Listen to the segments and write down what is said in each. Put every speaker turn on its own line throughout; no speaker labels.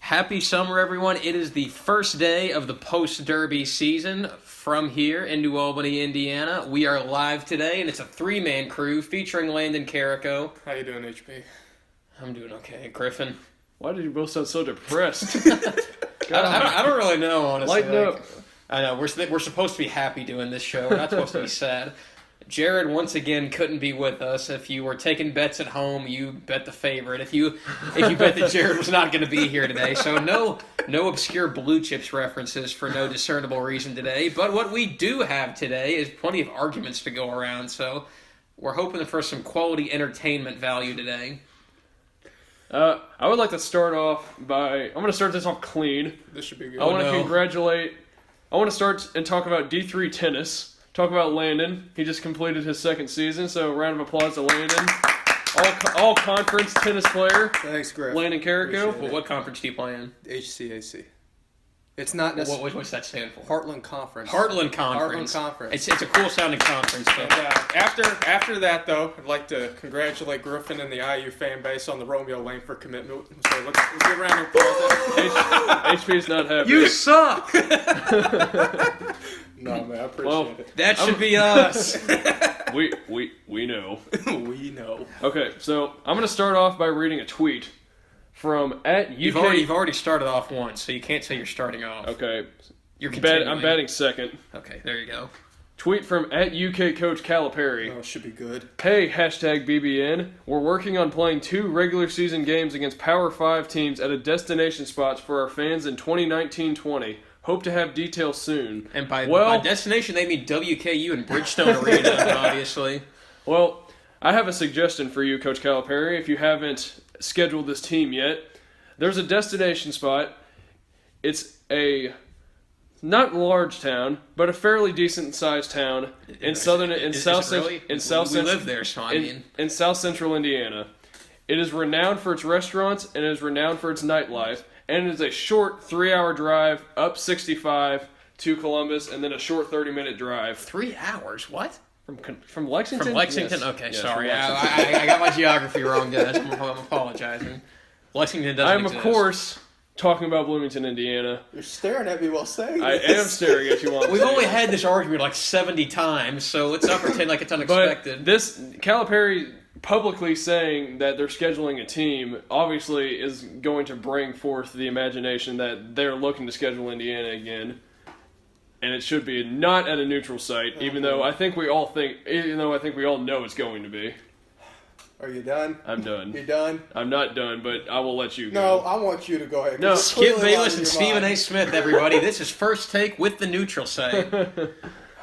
Happy summer, everyone. It is the first day of the post-derby season from here in New Albany, Indiana. We are live today, and it's a three-man crew featuring Landon Carrico.
How you doing, HP?
I'm doing okay. Griffin?
Why did you both sound so depressed?
I don't really know, honestly.
Lighten up.
I know. We're supposed to be happy doing this show. We're not supposed to be sad. Jared, once again, couldn't be with us. If you were taking bets at home, you bet the favorite. If you bet that Jared was not going to be here today. So no obscure Blue Chips references for no discernible reason today. But what we do have today is plenty of arguments to go around. So we're hoping for some quality entertainment value today.
I would like to start off by... I'm going to start this off clean.
This should be good.
I want to start and talk about D3 tennis. Talk about Landon. He just completed his second season, so round of applause to Landon. All conference tennis player.
Thanks, Griff.
Landon Carrico.
Well, what conference do you play in?
HCAC. It's not necessarily...
What's that stand for?
Heartland Conference.
Heartland Conference.
Heartland Conference.
It's a cool sounding conference.
And, after that, though, I'd like to congratulate Griffin and the IU fan base on the Romeo Langford commitment. So let's give a round of applause.
HP's not happy.
You suck!
No, man, I appreciate it.
That should be us.
We know.
We know.
Okay, so I'm going to start off by reading a tweet from @UK.
You've already started off once, so you can't say you're starting off.
Okay.
You're continuing.
I'm batting second.
Okay, there you go.
Tweet from @UK Coach Calipari.
Oh, it should be good.
Hey, #BBN. We're working on playing 2 regular season games against Power 5 teams at a destination spots for our fans in 2019-20. Hope to have details soon.
And by destination, they mean WKU and Bridgestone Arena, obviously.
Well, I have a suggestion for you, Coach Calipari, if you haven't scheduled this team yet. There's a destination spot. It's a not large town, but a fairly decent-sized town in South Central Indiana. It is renowned for its restaurants and it is renowned for its nightlife. And it is a short 3-hour drive up 65 to Columbus, and then a short 30-minute drive.
3 hours? What?
From Lexington?
From Lexington?
Yes.
Okay,
yes,
sorry. I got my geography wrong, guys. I'm apologizing. Lexington doesn't exist.
I'm, of course, talking about Bloomington, Indiana.
You're staring at me while saying
I
this.
am staring at you while I'm
We've
saying
only
it.
had this argument like 70 times, so let's not pretend like it's unexpected.
But this, Calipari publicly saying that they're scheduling a team obviously is going to bring forth the imagination that they're looking to schedule Indiana again. And it should be not at a neutral site, even though I think we all know it's going to be.
Are you done?
I'm done.
You done?
I'm not done, but I will let you go.
No, I want you to go ahead.
No.
Skip Bayless and Stephen A. Smith, everybody. This is First Take with the neutral site.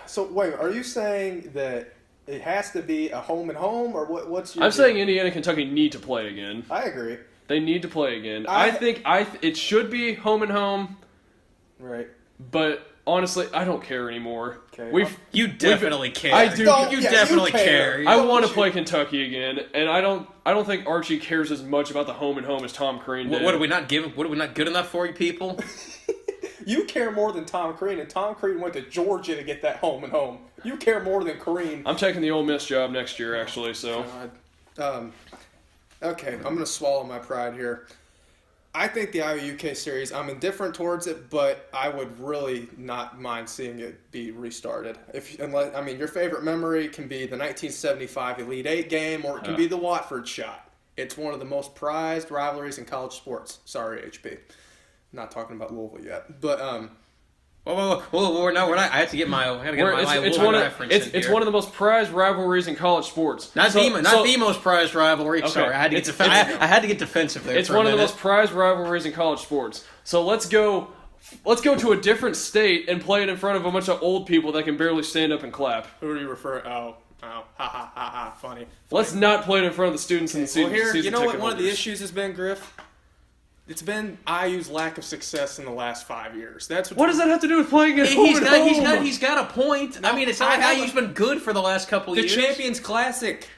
So, wait, are you saying that it has to be a home and home, or what's your...
I'm saying Indiana, Kentucky need to play again.
I agree.
They need to play again. I think it should be home and home.
Right.
But honestly, I don't care anymore.
Okay.
You definitely care.
I do.
You definitely care.
I want to play Kentucky again, and I don't think Archie cares as much about the home and home as Tom Crean did.
What are we not giving? What are we not good enough for you people?
You care more than Tom Crean, and Tom Crean went to Georgia to get that home and home. You care more than Crean.
I'm taking the Ole Miss job next year, actually. So,
okay, I'm gonna swallow my pride here. I think the IU-UK series, I'm indifferent towards it, but I would really not mind seeing it be restarted. Your favorite memory can be the 1975 Elite Eight game, or it can be the Watford shot. It's one of the most prized rivalries in college sports. Sorry, HP. Not talking about Louisville yet, but
Whoa, we're not. I have to get my.
It's one of the most prized rivalries in college sports.
Not the most prized rivalry.
Okay.
Sorry, I had to get defensive there.
It's one of the most prized rivalries in college sports. So let's go to a different state and play it in front of a bunch of old people that can barely stand up and clap.
who do you refer? Oh, ha, funny.
Let's not play it in front of the students in the season.
Well, here,
season
you know what
ticket
one of the
holders.
issues has been, Griff? It's been IU's lack of success in the last 5 years.
What does that have to do with playing against home and home?
He's got a point. I mean, it's not like IU's been good for the last couple of years.
The Champions Classic.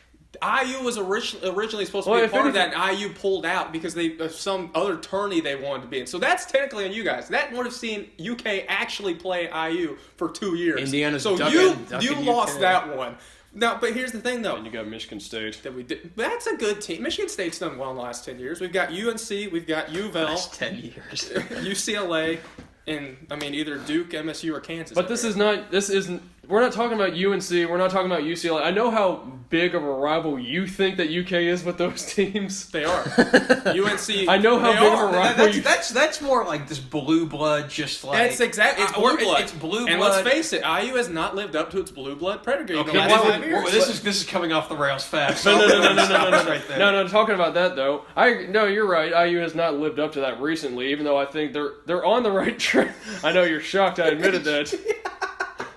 IU was originally supposed to be a part of that, and IU pulled out because of some other tourney they wanted to be in. So that's technically on you guys. That would have seen UK actually play IU for 2 years.
Indiana's
so
ducking
you lost
UK.
that one. No, but here's the thing, though.
And you got Michigan State.
That we did. That's a good team. Michigan State's done well in the last 10 years. We've got UNC, we've got UofL,
Last 10 years.
UCLA, and either Duke, MSU, or Kansas.
But this isn't. We're not talking about UNC. We're not talking about UCLA. I know how big of a rival you think that UK is with those teams.
They are. UNC.
I know how big of a rival.
That's more like this blue blood, just like
That's exactly. It's blue blood.
It's blue blood.
And let's face it, IU has not lived up to its blue blood pedigree.
Okay,
in the last 5 years.
this is coming off the rails fast.
No. Talking about that though, you're right. IU has not lived up to that recently, even though I think they're on the right track. I know you're shocked. I admitted that.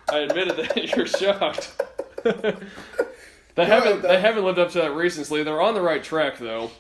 I admitted that you're shocked. They haven't lived up to that recently. They're on the right track though.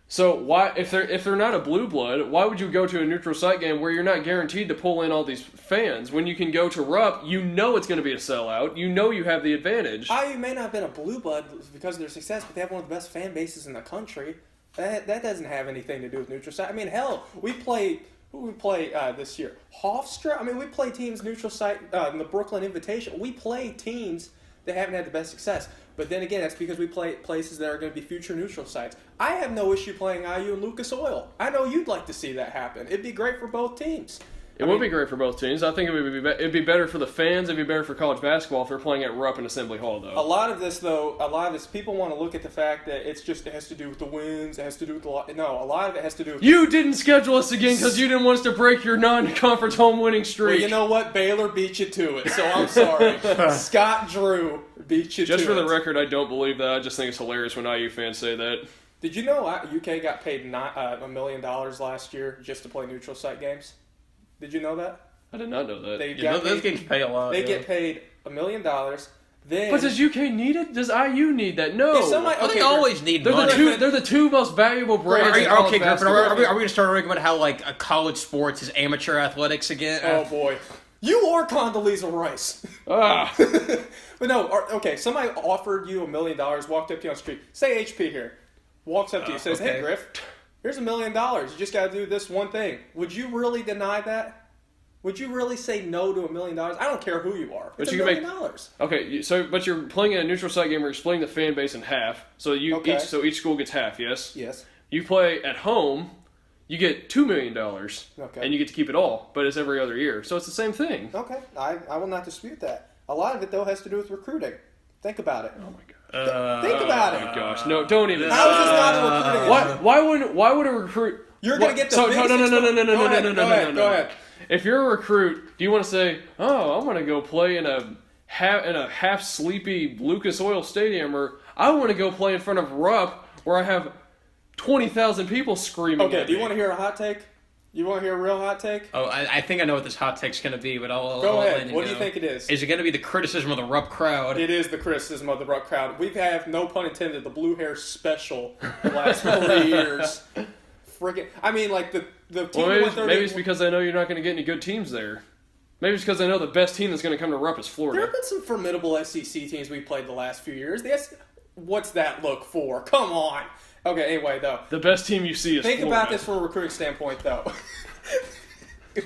So why, if they're not a blue blood, why would you go to a neutral site game where you're not guaranteed to pull in all these fans when you can go to Rupp? You know it's going to be a sellout. You know you have the advantage.
IU may not have been a blue blood because of their success, but they have one of the best fan bases in the country. That doesn't have anything to do with neutral site. I mean, hell, we play. Who we play this year? Hofstra? I mean, we play teams neutral site in the Brooklyn Invitation. We play teams that haven't had the best success. But then again, that's because we play places that are going to be future neutral sites. I have no issue playing IU and Lucas Oil. I know you'd like to see that happen. It'd be great for both teams.
It would be great for both teams. I think it'd be better for the fans. It'd be better for college basketball if they're playing at Rupp and Assembly Hall, though.
A lot of this, people want to look at the fact that it has to do with the wins. It has to do with a lot of it has to do with...
You didn't schedule us again because you didn't want us to break your non-conference home winning streak.
Well, you know what? Baylor beat you to it, so I'm sorry. Scott Drew beat you to it.
Just for the record, I don't believe that. I just think it's hilarious when IU fans say that.
Did you know UK got paid $1 million last year just to play neutral site games? Did you know that?
I did not know that.
Those games pay a lot.
They get paid $1 million. Then,
but does UK need it? Does IU need that? No.
They always need money.
They're the two most valuable brands.
Okay, Griffin, are we going to start arguing about how like a college sports is amateur athletics again?
Oh boy, you are Condoleezza Rice. But no, okay. Somebody offered you $1 million, walked up to you on the street. Say HP here, walks up to you, says, "Hey Griff, here's $1 million. You just got to do this one thing." Would you really deny that? Would you really say no to $1 million? I don't care who you are. It's $1 million.
Okay, but you're playing in a neutral site game where you're splitting the fan base in half. So each school gets half. Yes.
Yes.
You play at home, you get $2 million, and you get to keep it all. But it's every other year, so it's the same thing.
Okay, I will not dispute that. A lot of it though has to do with recruiting. Think about it.
Oh my god.
Think about it.
Oh my gosh, no! Don't even.
How is this not a recruiting?
Why would a recruit?
You're going to get the
no. Go ahead. If you're a recruit, do you want to say, "Oh, I want to go play in a half sleepy Lucas Oil Stadium," or "I want to go play in front of Rupp where I have 20,000 people screaming"?
Okay. Do you want to hear a hot take? You want to hear a real hot take?
Oh, I think I know what this hot take's going to be, but I'll
go ahead. What do you think it is?
Is it going to be the criticism of the Rupp crowd?
It is the criticism of the Rupp crowd. We've had, no pun intended, the blue hair special the last 3 years. Freaking, I mean, like the team.
Well, maybe it's because I know you're not going to get any good teams there. Maybe it's because I know the best team that's going to come to Rupp is Florida.
There have been some formidable SEC teams we played the last few years. What's that look for? Come on. Okay, anyway, though.
The best team you see is
Think
Florida.
about this from a recruiting standpoint, though.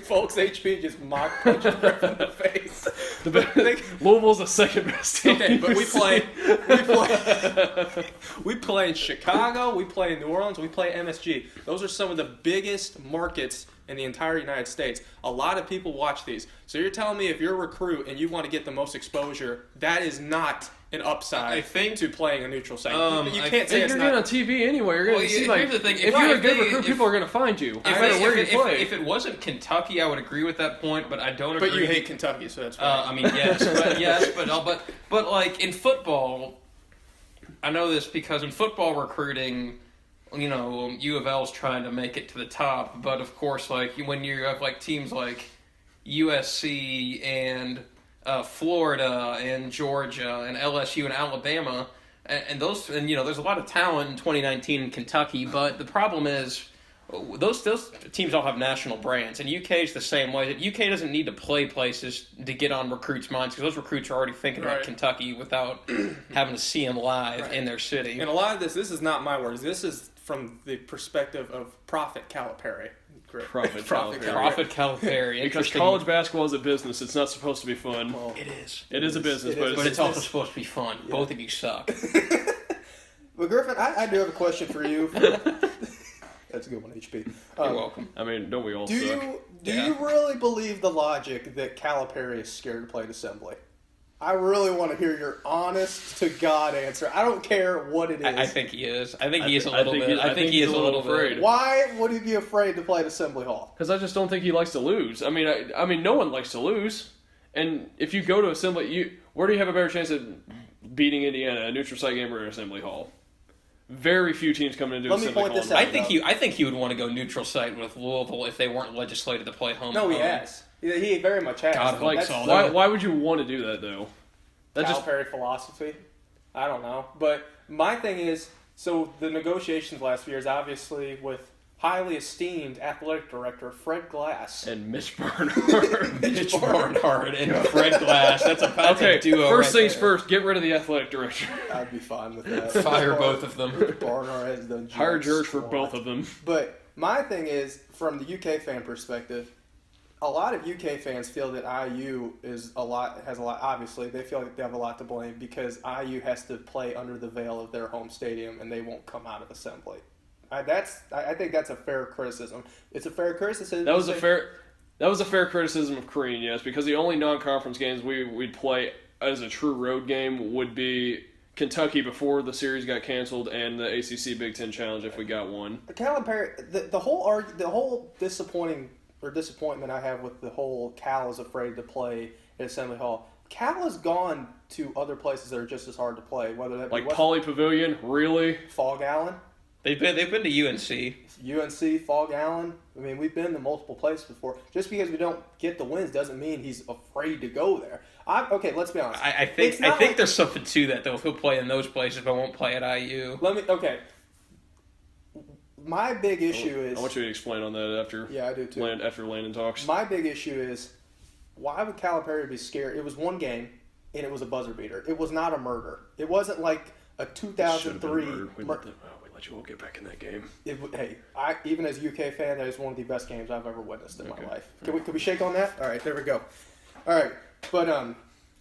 Folks, HP just mock punches Griff in the face.
Louisville's the second best team.
Okay, but we play in Chicago, we play in New Orleans, we play MSG. Those are some of the biggest markets in the entire United States. A lot of people watch these. So you're telling me if you're a recruit and you want to get the most exposure, that is not an upside to playing a neutral site. You can't say it's not.
You're on TV anyway. You're going to see, like, if you're a good recruit, people are going to find you.
If it wasn't Kentucky, I would agree with that point, but I don't agree.
But you hate Kentucky, so that's right.
I mean, but like in football, I know this because in football recruiting, you know, UofL's trying to make it to the top, but of course, like when you have like teams like USC and Florida and Georgia and LSU and Alabama, and you know, there's a lot of talent in 2019 in Kentucky, but the problem is those teams all have national brands, and UK is the same way. UK doesn't need to play places to get on recruits' minds because those recruits are already thinking about Kentucky without having to see them live in their city.
And a lot of this is not my words. This is from the perspective of Prophet Calipari.
Profit Calipari.
Profit Calipari.
Because
Interesting.
college basketball is a business. It's not supposed to be fun.
Well,
It is.
It is a business,
But it's also supposed to be fun. Yeah. Both of you suck.
Well, Griffin, I do have a question for you. That's a good one, HP.
You're welcome.
I mean, don't we all
Do
suck?
you really believe the logic that Calipari is scared to play at Assembly? I really want to hear your honest to God answer. I don't care what it is.
I think he is. I think he is a little bit. I think he is a little
afraid.
bit.
Why would he be afraid to play at Assembly Hall?
Because I just don't think he likes to lose. I mean, no one likes to lose. And if you go to Assembly, where do you have a better chance of beating Indiana, a neutral site game or an Assembly Hall? Very few teams coming into Assembly Hall.
Let me point this out.
I think he would want to go neutral site with Louisville if they weren't legislated to play home.
No, he has. He very much has.
God,
why would you want to do that though?
Calipari philosophy. I don't know, but my thing is, so the negotiations last few years, obviously with highly esteemed athletic director Fred Glass
and Mitch Barnhart.
Mitch Barnhart and Fred Glass. That's a duo.
First
right
things
there.
first. Get rid of the athletic director.
I'd be fine with that.
Fire both of them.
Barnhart has done.
Hire George for both of them.
But my thing is, from the UK fan perspective, a lot of UK fans feel that IU has a lot. Obviously, they feel like they have a lot to blame because IU has to play under the veil of their home stadium and they won't come out of Assembly. I think that's a fair criticism. It's a fair criticism.
That was a fair criticism of Crean, yes, because the only non-conference games we'd play as a true road game would be Kentucky before the series got canceled and the ACC Big Ten Challenge if we got one.
Calipari, the whole disappointment I have with the whole Cal is afraid to play at Assembly Hall. Cal has gone to other places that are just as hard to play, whether that be
like Pauley Pavilion, really?
Fog Allen.
They've been to UNC.
UNC, Fog Allen. I mean, we've been to multiple places before. Just because we don't get the wins doesn't mean he's afraid to go there. Okay, let's be honest.
I think there's something to that though. If he'll play in those places, but won't play at IU.
My big issue is.
I want you to explain on that after.
Yeah, I do too.
After Landon talks.
My big issue is, why would Calipari be scared? It was one game, and it was a buzzer beater. It was not a murder. It wasn't like a 2003.
We let you all get back in that game.
Even as a UK fan, that is one of the best games I've ever witnessed in my life. Can we shake on that? All right, there we go. All right, but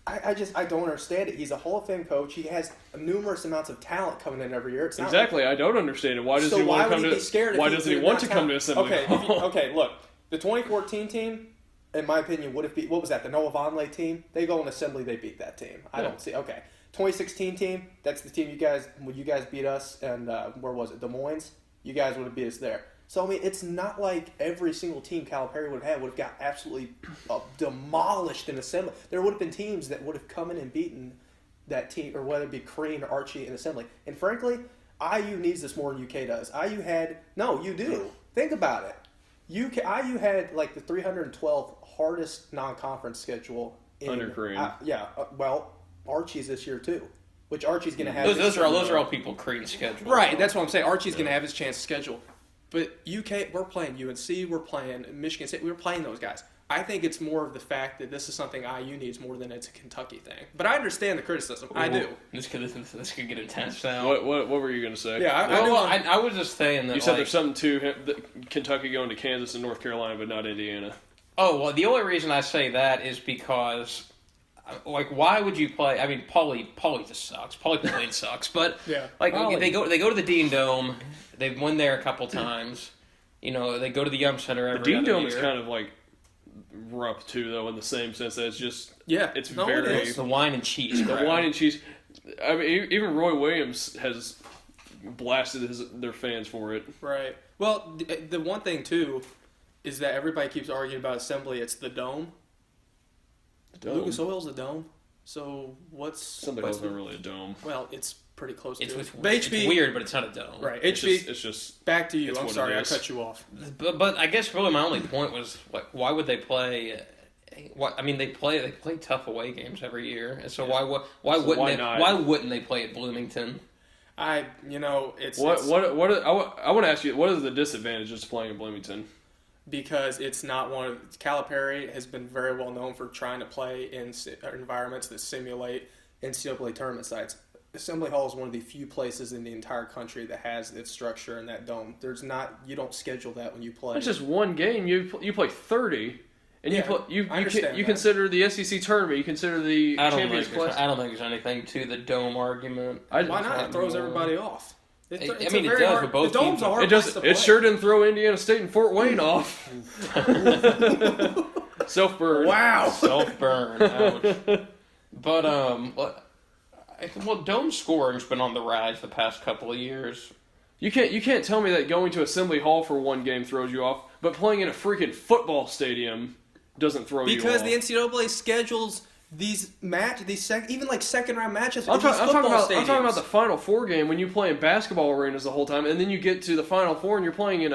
I don't understand it. He's a Hall of Fame coach. He has numerous amounts of talent coming in every year. It's not
exactly. I don't understand it. Why does he want to come to? Why doesn't he want to come to Assembly Hall?
Okay. Look, the 2014 team, in my opinion, would have beat. What was that? The Noah Vonleh team. They go in Assembly. They beat that team. I don't see. Okay. 2016 team, that's the team when you guys beat us, and where was it, Des Moines? You guys would have beat us there. So, I mean, it's not like every single team Calipari would have got absolutely demolished in Assembly. There would have been teams that would have come in and beaten that team, or whether it be Crean or Archie in Assembly. And frankly, IU needs this more than UK does. You do. Think about it. IU had like the 312th hardest non-conference schedule
under Crean.
Archie's this year too, which Archie's going to have.
Those are all people Crean's schedule.
Right, that's what I'm saying. Archie's going to have his chance to schedule, but UK, we're playing UNC, we're playing Michigan State, we're playing those guys. I think it's more of the fact that this is something IU needs more than it's a Kentucky thing. But I understand the criticism. I do.
This could get intense now.
What were you going to say?
Yeah,
I was just saying that.
You said there's something to Kentucky going to Kansas and North Carolina, but not Indiana.
Oh well, the only reason I say that is because. Why would you play? I mean, Paulie just sucks. Paulie Pavilion sucks. But they go to the Dean Dome. They've won there a couple times. They go to the Yum Center every
The Dean Dome
year.
is kind of like rough too, though, in the same sense that it's just
it's
very
it's the wine and cheese.
The wine and cheese. I mean, even Roy Williams has blasted their fans for it.
Right. Well, the one thing too is that everybody keeps arguing about Assembly. It's the Dome. Lucas Oil's a dome, so
Something else not really a dome.
Well, it's pretty close to it.
It's weird, but it's not a dome.
Right,
HB. It's just
back to you. I'm sorry, I cut you off.
But I guess really my only point was why would they play? They play tough away games every year, and so why wouldn't they play at Bloomington?
I want
to ask you, what is the disadvantages to playing at Bloomington?
Because it's not one of Calipari has been very well known for trying to play in environments that simulate NCAA tournament sites. Assembly Hall is one of the few places in the entire country that has its structure in that dome. You don't schedule that when you play.
It's just one game. You play 30, and
Yeah,
you
that.
consider the SEC tournament. You consider the Champions Classic.
I don't think there's anything to the dome argument.
Why not? It throws everybody off.
It does, but both
the dome's
teams.
a hard
It
place
does.
to play.
It sure didn't throw Indiana State and Fort Wayne off. Self-burn.
Wow.
Self-burn. Ouch. But dome scoring's been on the rise the past couple of years.
You can't tell me that going to Assembly Hall for one game throws you off, but playing in a freaking football stadium doesn't throw you off.
Because the NCAA schedules these even like second round matches.
I'm talking about
stadiums.
the Final Four game when you play in basketball arenas the whole time, and then you get to the Final Four and you're playing in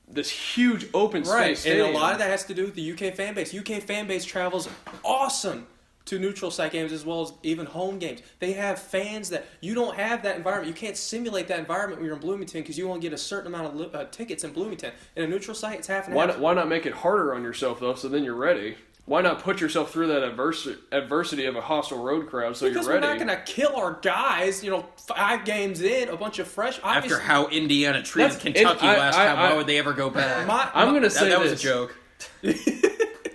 this huge open space stadium.
And a lot of that has to do with the UK fan base. UK fan base travels awesome to neutral site games as well as even home games. They have fans that you don't have that environment. You can't simulate that environment when you're in Bloomington because you only get a certain amount of tickets in Bloomington. In a neutral site, it's half and half.
Why not make it harder on yourself though, so then you're ready? Why not put yourself through that adversity of a hostile road crowd so
because
you're ready?
We're not going to kill our guys, 5 games in, a bunch of fresh...
After how Indiana treated Kentucky last time, why would they ever go back?
I'm going to say
that was a joke.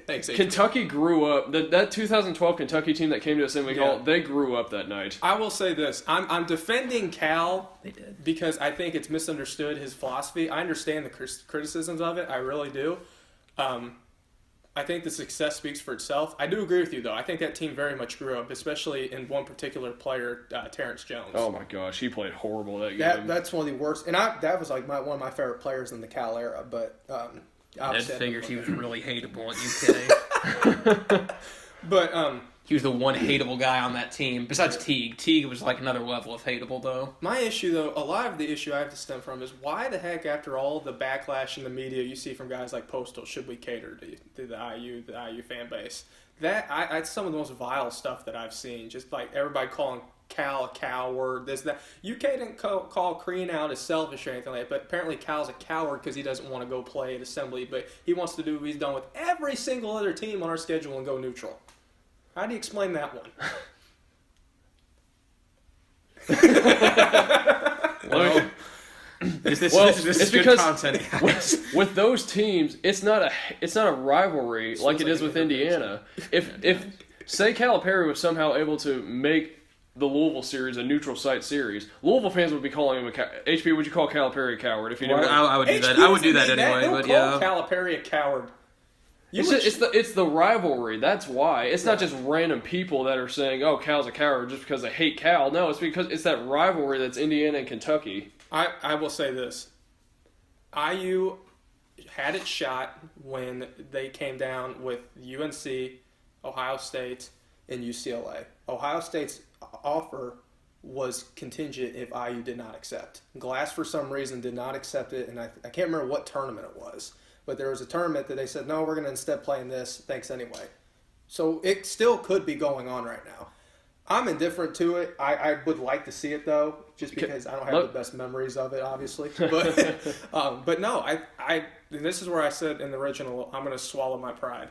Thanks,
Kentucky grew up. That 2012 Kentucky team that came to Assembly Hall, they grew up that night.
I will say this. I'm defending Cal
They did.
because I think it's misunderstood, his philosophy. I understand the criticisms of it. I really do. I think the success speaks for itself. I do agree with you, though. I think that team very much grew up, especially in one particular player, Terrence Jones.
Oh, my gosh. He played horrible that game.
That's one of the worst. And that was like one of my favorite players in the Cal era. But
Ed figures he was really hateable at UK.
But
he was the one hateable guy on that team, besides Teague. Teague was like another level of hateable, though.
my issue, though, a lot of the issue I have to stem from is why the heck, after all the backlash in the media you see from guys like Postal, should we cater to the IU fan base? That's some of the most vile stuff that I've seen. Just like everybody calling Cal a coward, this, that. UK didn't call Crean out as selfish or anything like that, but apparently Cal's a coward because he doesn't want to go play at Assembly, but he wants to do what he's done with every single other team on our schedule and go neutral. How do you explain that one?
Well, this is good
because
content, guys.
with those teams, it's not a rivalry like it is with Indiana. If say Calipari was somehow able to make the Louisville series a neutral site series, Louisville fans would be calling him a coward. HP, would you call Calipari a coward if you didn't?
I would do that. I would do that anyway. But yeah,
Calipari a coward.
It's the rivalry. That's why. It's not just random people that are saying, "Oh, Cal's a coward" just because they hate Cal. No, it's because it's that rivalry that's Indiana and Kentucky.
I will say this. IU had its shot when they came down with UNC, Ohio State, and UCLA. Ohio State's offer was contingent if IU did not accept. Glass, for some reason, did not accept it, and I can't remember what tournament it was. But there was a tournament that they said, no, we're going to instead play in this. Thanks anyway. So it still could be going on right now. I'm indifferent to it. I would like to see it, though, just because I don't have the best memories of it, obviously. But no, and this is where I said in the original, I'm going to swallow my pride.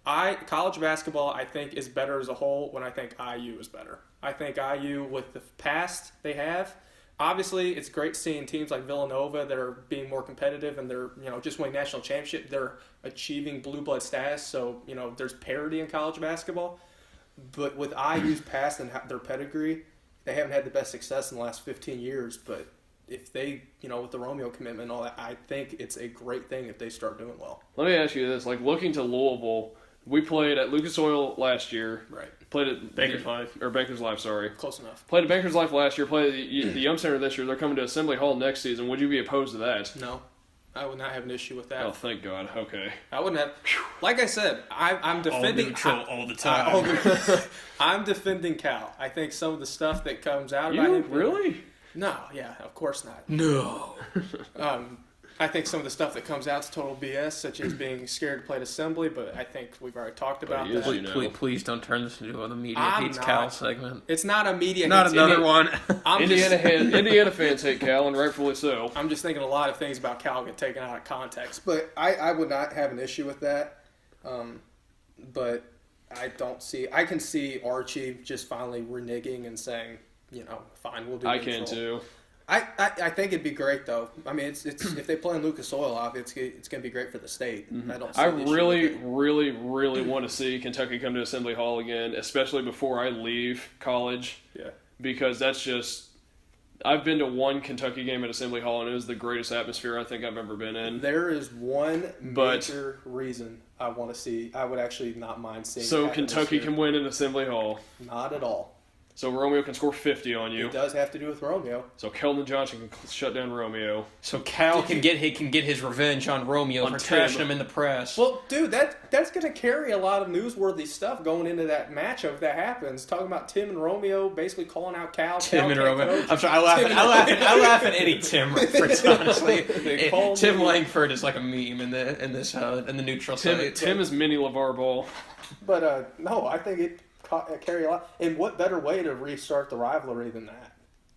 College basketball, I think, is better as a whole when I think IU is better. I think IU, with the past they have, obviously, it's great seeing teams like Villanova that are being more competitive and they're, just winning national championship. They're achieving blue blood status, so, there's parity in college basketball. But with IU's past and their pedigree, they haven't had the best success in the last 15 years. But if they, with the Romeo commitment and all that, I think it's a great thing if they start doing well.
Let me ask you this. Looking to Louisville, we played at Lucas Oil last year.
Right.
Played at Bankers Life, sorry.
Close enough.
Played at Bankers Life last year, played at the Yum Center this year. They're coming to Assembly Hall next season. Would you be opposed to that?
No. I would not have an issue with that.
Oh, thank God. Okay.
I wouldn't have. Like I said, I'm defending...
All neutral all the time.
I'm defending Cal. I think some of the stuff that comes out about him...
Really?
No, yeah, of course not.
No.
I think some of the stuff that comes out is total BS, such as being scared to play at Assembly, but I think we've already talked about that.
Please don't turn this into a media
I'm
hates
not.
Cal segment.
It's not a media...
Not another one.
Indiana fans hate Cal, and rightfully so.
I'm just thinking a lot of things about Cal get taken out of context, but I would not have an issue with that. But I can see Archie just finally reneging and saying, fine, we'll do
I
neutral.
can too.
I think it'd be great though. I mean, it's if they play in Lucas Oil, obviously it's going to be great for the state.
Mm-hmm.
I don't. See
I
the issue
really,
with it.
really, really want to see Kentucky come to Assembly Hall again, especially before I leave college.
Yeah.
Because that's just. I've been to one Kentucky game at Assembly Hall, and it was the greatest atmosphere I think I've ever been in.
There is one major reason I want to see. I would actually not mind seeing.
So Kentucky can win in Assembly Hall.
Not at all.
So Romeo can score 50 on you.
It does have to do with Romeo.
So Keldon Johnson can shut down Romeo.
So Cal can get his revenge on Romeo for trashing him in the press.
Well, dude, that's going to carry a lot of newsworthy stuff going into that matchup if that happens. Talking about Tim and Romeo basically calling out Cal.
Tim and Romeo. I'm sorry, I laugh at any Tim reference. Honestly, Tim Langford is like a meme in the neutral site.
Tim is mini LeVar Ball.
But no, I think it carry a lot. And what better way to restart the rivalry than that?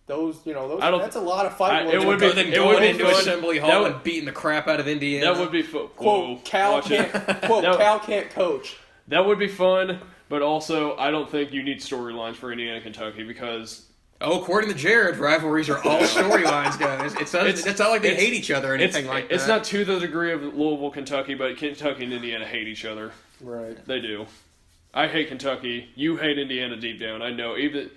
That's a lot of fight.
It would be
going into Assembly Hall and beating the crap out of Indiana.
That would be fun.
Quote, Cal can't coach.
That would be fun, but also I don't think you need storylines for Indiana, Kentucky because.
Oh, according to Jared, rivalries are all storylines, guys. It's not like they hate each other or anything like that.
It's not to the degree of Louisville, Kentucky, but Kentucky and Indiana hate each other.
Right.
They do. I hate Kentucky. You hate Indiana deep down. I know. You can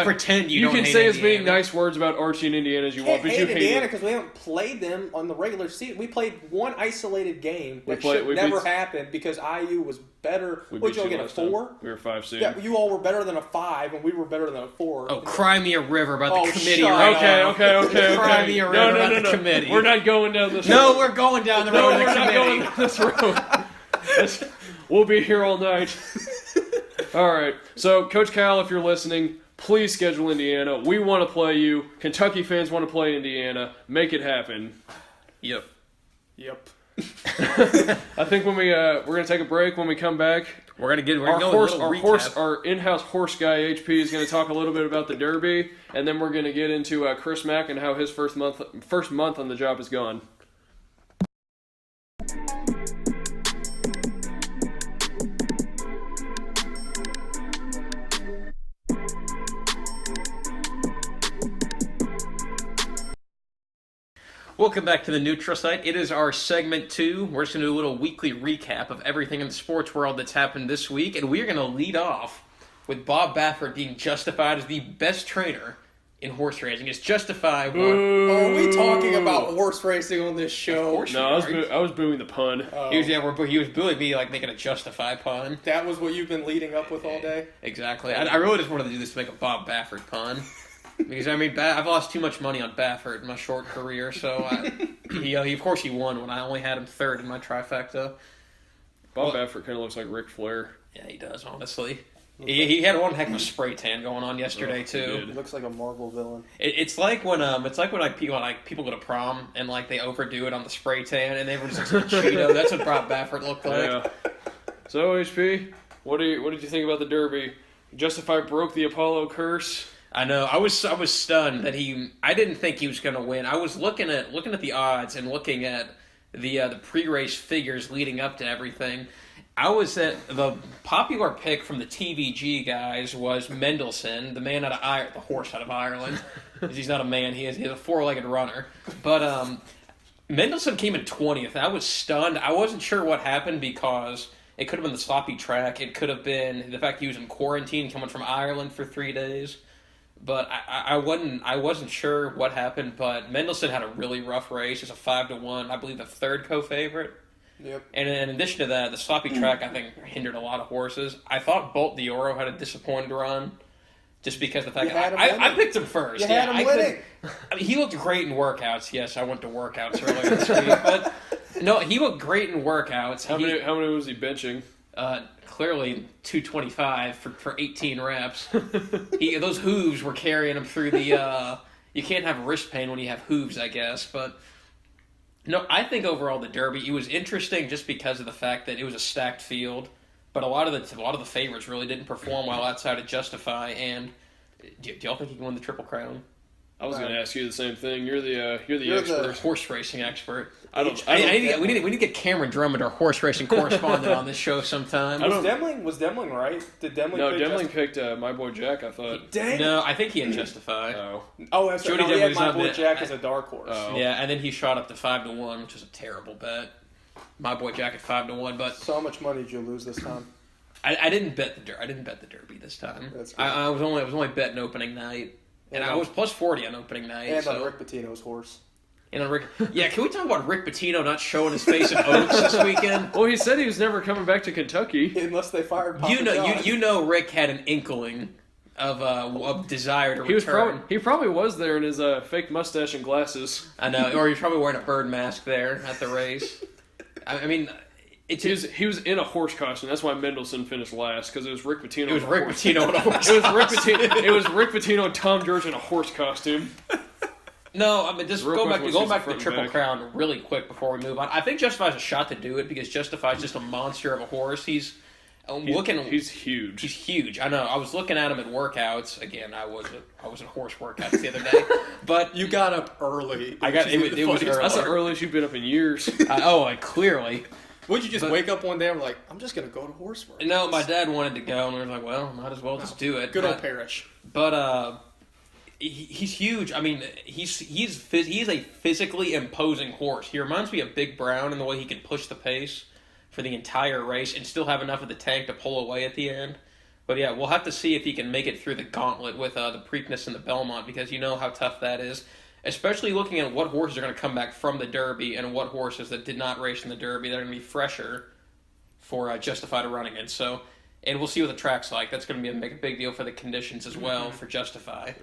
pretend you don't hate
say as many
Indiana.
nice words about Archie and Indiana as you want, but you hate
Indiana because we haven't played them on the regular season. We played one isolated game that should never happen because IU was better. Would you all get a 4?
We were 5 seed.
Yeah, you all were better than a 5, and we were better than a 4.
Oh, cry me a river about the committee.
Okay.
Cry me a river about the committee.
We're not going down this road.
No, we're going down the road of the committee.
We're not going down this road. We'll be here all night. All right. So, Coach Cal, if you're listening, please schedule Indiana. We want to play you. Kentucky fans want to play Indiana. Make it happen.
Yep.
I think when we're gonna take a break. When we come back,
our
in-house horse guy HP is gonna talk a little bit about the Derby, and then we're gonna get into Chris Mack and how his first month on the job has gone.
Welcome back to the Neutral Site. It is our segment 2. We're just going to do a little weekly recap of everything in the sports world that's happened this week, and we're going to lead off with Bob Baffert being justified as the best trainer in horse racing. It's justified.
Are we talking about horse racing on this show?
No, I was booing the pun.
He was booing me like making a justify pun.
That was what you've been leading up with all day?
Exactly. I really just wanted to do this to make a Bob Baffert pun. Because, I've lost too much money on Baffert in my short career, so of course he won when I only had him third in my trifecta.
Baffert kind of looks like Ric Flair.
Yeah, he does, honestly. He had one heck of a spray tan going on yesterday, too.
He looks like a Marvel villain.
It's like when people go to prom and they overdo it on the spray tan and everyone just looks like a Cheeto. That's what Bob Baffert looked like.
Yeah. So, HP, what did you think about the Derby? Justify broke the Apollo curse.
I know. I was stunned that I didn't think he was going to win. I was looking at the odds and looking at the pre-race figures leading up to everything. I was at the popular pick from the TVG guys was Mendelssohn, the man the horse out of Ireland. He's not a man. He's a four-legged runner. But Mendelssohn came in 20th. I was stunned. I wasn't sure what happened because it could have been the sloppy track. It could have been the fact he was in quarantine coming from Ireland for 3 days. But I wasn't sure what happened, but Mendelssohn had a really rough race. It's a 5-1, I believe the third co-favorite.
Yep.
And in addition to that, the sloppy track, I think, hindered a lot of horses. I thought Bolt d'Oro had a disappointed run, just because of the fact that I picked him first.
You had him winning.
He looked great in workouts. Yes, I went to workouts earlier this week. But, no, he looked great in workouts.
How many was he benching?
Clearly 225 for 18 reps. Those hooves were carrying him through the... you can't have wrist pain when you have hooves, I guess. But, no, I think overall the Derby, it was interesting just because of the fact that it was a stacked field. But a lot of the favorites really didn't perform well outside of Justify. And do y'all think he can win the Triple Crown?
I was going to ask you the same thing. You're the
You're
expert.
the
Horse racing expert.
I
We need to get Cameron Drummond, our horse racing correspondent, on this show sometime.
Was Demling right? Did Demling?
No,
pick
Demling picked My Boy Jack. I thought.
Dang.
No, I think he had Justify.
Oh, that's right.
Jody
No, he had
Demling's
My
not
Boy
bit-
Jack as a dark horse.
Oh.
Yeah, and then he shot up to 5-1, which is a terrible bet. My Boy Jack at 5-1, but
So how much money did you lose this time?
I didn't bet the Derby this time.
That's good.
I was only betting opening night, and I was plus 40 on opening night.
And
so.
on Rick Pitino's horse.
And on Rick, yeah, can we talk about Rick Pitino not showing his face in Oaks this weekend?
Well, he said he was never coming back to Kentucky.
Unless they fired Papa John.
You know, Rick had an inkling of desire to return.
He probably was there in his fake mustache and glasses.
I know, or he's probably wearing a bird mask there at the race. I mean,
He was in a horse costume. That's why Mendelssohn finished last, because it was Rick Pitino.
It was Rick Pitino in a horse.
It was Rick Pitino and Tom George in a horse costume.
No, I mean, just
Real
going
quick,
back
we'll
to
see
the
front and
Triple
back.
Crown really quick before we move on. I think Justify's a shot to do it because Justify's just a monster of a horse. He's
huge.
He's huge. I know. I was looking at him at workouts. Again, I was at horse workouts the other day. But
You got up early.
It was early.
That's the earliest you've been up in years.
Clearly.
Would you just wake up one day and be like, I'm just going to go to horse work?
No, my dad wanted to go, and we were like, well, might as well just do it.
Good old Parrish.
But he's huge. I mean, he's a physically imposing horse. He reminds me of Big Brown in the way he can push the pace for the entire race and still have enough of the tank to pull away at the end. But yeah, we'll have to see if he can make it through the gauntlet with the Preakness and the Belmont, because you know how tough that is. Especially looking at what horses are going to come back from the Derby and what horses that did not race in the Derby that are going to be fresher for Justify to run against. So, and we'll see what the track's like. That's going to make a big deal for the conditions as well for Justify.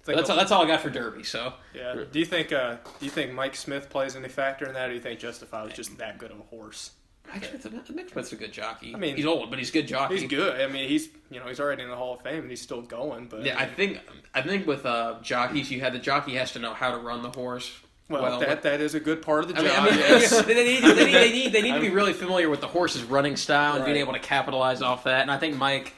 But that's all I got for Derby. So
Yeah. Do you think Mike Smith plays any factor in that, or do you think Justify was just that good of a horse?
Mike Smith's a good jockey.
I mean,
he's old, but he's a good jockey.
He's good. I mean, he's already in the Hall of Fame and he's still going. But
Yeah, I think with jockeys, the jockey has to know how to run the horse.
that is a good part of the job.
I mean,
yes.
they need to be really familiar with the horse's running style and being
Right.
able to capitalize off that. And I think Mike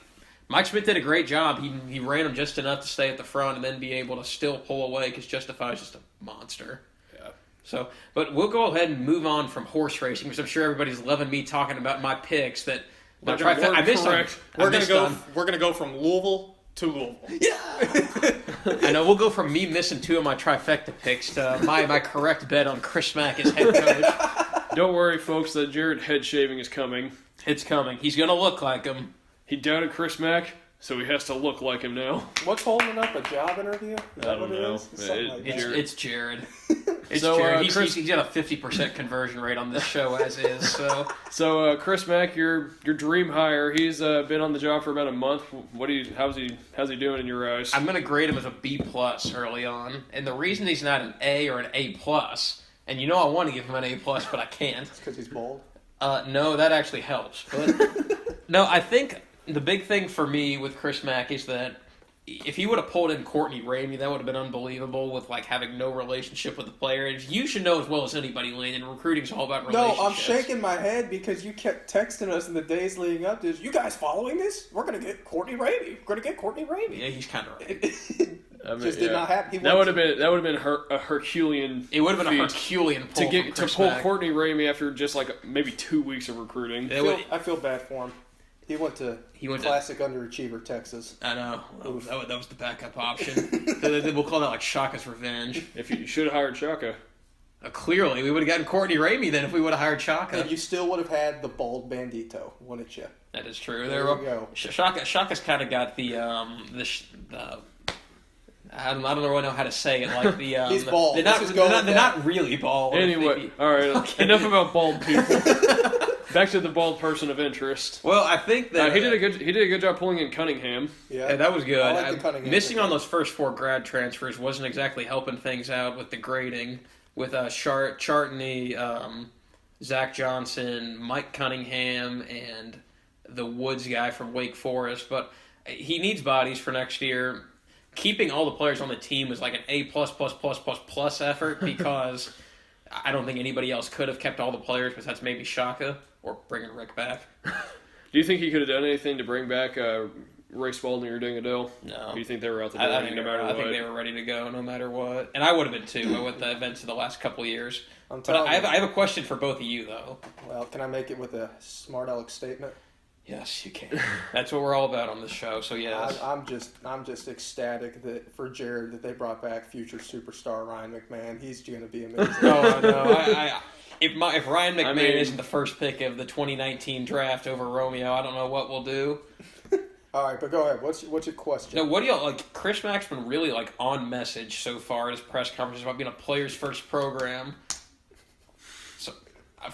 Smith did a great job. He ran him just enough to stay at the front and then be able to still pull away because Justify is just a monster.
Yeah.
So, but we'll go ahead and move on from horse racing because I'm sure everybody's loving me talking about my picks that.
I missed
Correct. We're gonna go from Louisville to Louisville.
I know we'll go from me missing two of my trifecta picks to my correct bet on Chris Mack as head coach.
Don't worry, folks. That Jared head shaving is coming.
It's coming. He's gonna look like him.
He doubted Chris Mack, so he has to look like him now.
What's holding up a job interview? Is
I
that
don't
what it
know.
is? It's something like that.
It's Jared. It's
So,
Jared.
Chris-
He's got a 50% conversion rate on this show as is.
So Chris Mack, your dream hire. He's been on the job for about a month. How's he doing in your eyes?
I'm gonna grade him as a B+ early on, and the reason he's not an A or an A+, and you know I want to give him an A+, but I can't.
Because he's bald.
No, that actually helps. But no, I think the big thing for me with Chris Mack is that if he would have pulled in Courtney Ramey, that would have been unbelievable with like having no relationship with the player. You should know as well as anybody, Landon, recruiting's all about relationships.
No, I'm shaking my head because you kept texting us in the days leading up to this. You guys following this? We're going to get Courtney Ramey. We're going to get Courtney Ramey.
Yeah, he's kind of right.
Did not happen.
That would have been a Herculean.
It would have been
feat
a Herculean pull
to pull Courtney Ramey after just like maybe 2 weeks of recruiting.
I feel bad for him. He went to classic underachiever Texas.
I know. That was the backup option. We'll call that like Shaka's revenge.
If you should have hired Shaka.
Clearly, we would have gotten Courtney Ramey then if we would have hired Shaka.
And you still would have had the bald bandito, wouldn't you?
That is true.
There you go.
Shaka's kind of got the I don't really know how to say it. Like the
he's bald.
They're not really bald.
Anyway, all right. Okay. Enough about bald people. Back to the bald person of interest.
Well, I think that
he did a good job pulling in Cunningham.
Yeah,
that was good.
I like the Cunningham
missing on those first 4 grad transfers wasn't exactly helping things out with the grading. With Chartney, Zach Johnson, Mike Cunningham, and the Woods guy from Wake Forest. But he needs bodies for next year. Keeping all the players on the team was like an A+++++ effort because I don't think anybody else could have kept all the players besides maybe Shaka or bringing Rick back.
Do you think he could have done anything to bring back Ray Spalding or Ding Adele?
No.
Do you think they were out the door
I think
no matter what?
I think they were ready to go no matter what. And I would have been too with the events of the last couple of years. But I have a question for both of you, though.
Well, can I make it with a smart aleck statement?
Yes, you can. That's what we're all about on this show, so yes.
I'm just ecstatic that for Jared that they brought back future superstar Ryan McMahon. He's going to be amazing.
No. If Ryan McMahon isn't the first pick of the 2019 draft over Romeo, I don't know what we'll do.
All right, but go ahead. What's your question?
No, what do y'all like? Chris Mack's been really like on message so far at his press conferences about being a players first program. So,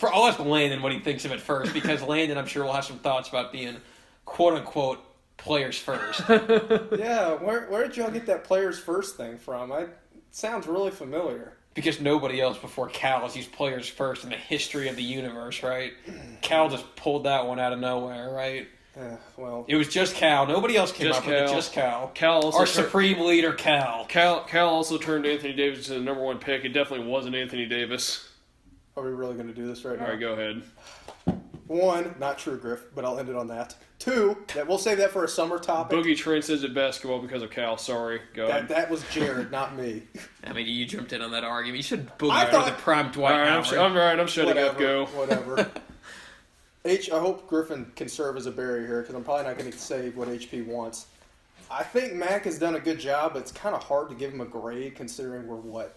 I'll ask Landon what he thinks of it first because Landon, I'm sure, will have some thoughts about being quote unquote players first.
Yeah, where did y'all get that players first thing from? It sounds really familiar.
Because nobody else before Cal has used players first in the history of the universe, right? Cal just pulled that one out of nowhere, right?
Well,
it was just Cal. Nobody else came up with it. Just Cal. Our supreme leader, Cal.
Cal also turned Anthony Davis into the number one pick. It definitely wasn't Anthony Davis.
Are we really going to do this right now?
All right, go ahead.
1, not true, Griff, but I'll end it on that. 2, we'll save that for a summer topic.
Boogie transcended basketball because of Cal. Sorry, go ahead.
That was Jared, not me.
I mean, you jumped in on that argument. You should boogie the prime Dwight Howard.
I'm shutting up. Go.
Whatever. I hope Griffin can serve as a barrier here because I'm probably not going to say what HP wants. I think Mac has done a good job, but it's kind of hard to give him a grade considering we're,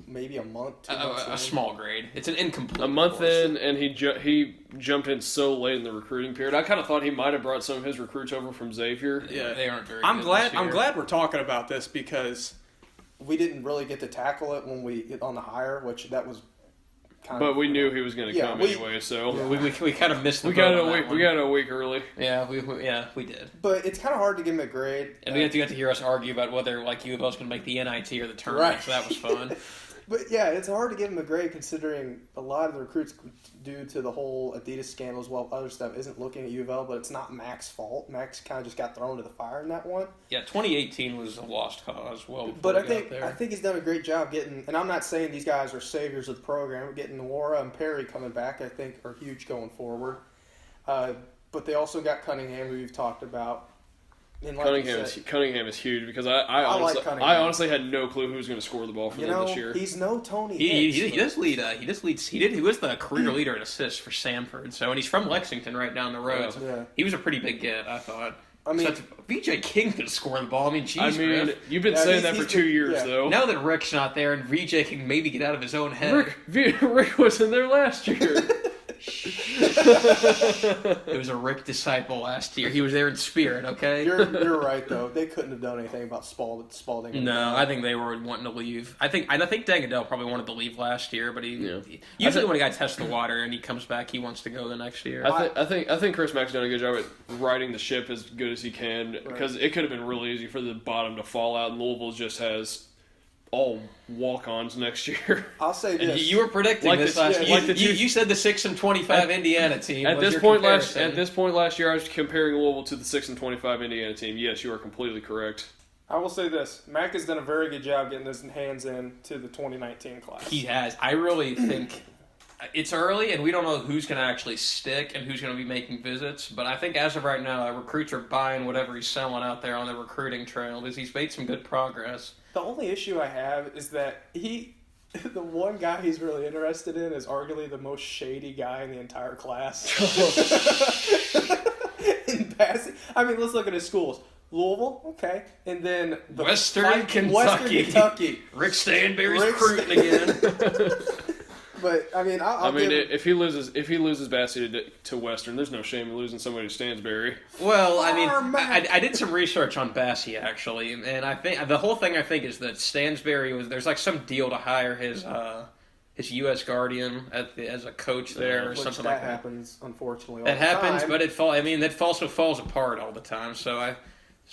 maybe a month, 2 months in?
A small grade. It's an incomplete.
A month in, and he jumped in so late in the recruiting period. I kind of thought he might have brought some of his recruits over from Xavier.
Yeah, they aren't very
I'm
good
glad.
this year.
I'm glad we're talking about this because we didn't really get to tackle it when we on the hire, which that was
But we knew he was going to come anyway, so
we kind of missed the
we got it a week early.
Yeah, we did.
But it's kind of hard to give him a grade.
And we got to hear us argue about whether UofL was going to make the NIT or the tournament. Right. So that was fun.
But yeah, it's hard to give him a grade considering a lot of the recruits, due to the whole Adidas scandal as well, other stuff, isn't looking at UofL, but it's not Mac's fault. Max kind of just got thrown to the fire in that one.
Yeah, 2018 was a lost cause.
But I think he's done a great job getting, and I'm not saying these guys are saviors of the program. Getting Nwora and Perry coming back, I think, are huge going forward. But they also got Cunningham, who we've talked about. And like
Cunningham is huge because I honestly had no clue who was going to score the ball for them this year.
He's no Tony.
He does lead. He was the career leader in assists for Samford. So, and he's from Lexington, right down the road.
Yeah.
He was a pretty big get, I thought.
I mean,
VJ King could score the ball. I mean, geez,
you've been saying that for 2 years, though.
Now that Rick's not there and VJ can maybe get out of his own head.
Rick wasn't there last year.
It was a Rick disciple last year. He was there in spirit, okay?
You're right, though. They couldn't have done anything about Spalding.
No, I think they were wanting to leave. I think Dagadell probably wanted to leave last year, but usually when a guy tests the water and he comes back, he wants to go the next year.
I think Chris Mack's done a good job at riding the ship as good as he can because it could have been really easy for the bottom to fall out, and Louisville just has all walk-ons next year.
I'll say this:
you were predicting this last year. You said the 6-25 Indiana team.
At this point last year, I was comparing Louisville to the 6-25 Indiana team. Yes, you are completely correct.
I will say this: Mack has done a very good job getting his hands into the 2019 class.
He has. I really think it's early, and we don't know who's going to actually stick and who's going to be making visits. But I think as of right now, recruits are buying whatever he's selling out there on the recruiting trail because he's made some good progress.
The only issue I have is that the one guy he's really interested in is arguably the most shady guy in the entire class. In passing, I mean, let's look at his schools. Louisville, okay, and then
Western Kentucky. Rick Stanberry's recruiting again.
But I mean,
if he loses Bassey to Western, there's no shame in losing somebody to Stansbury.
Well, I mean, I did some research on Bassey actually, and I think the whole thing is that Stansbury there's like some deal to hire his U.S. Guardian as a coach there or something like that.
That happens, unfortunately.
That happens, but that also falls apart all the time.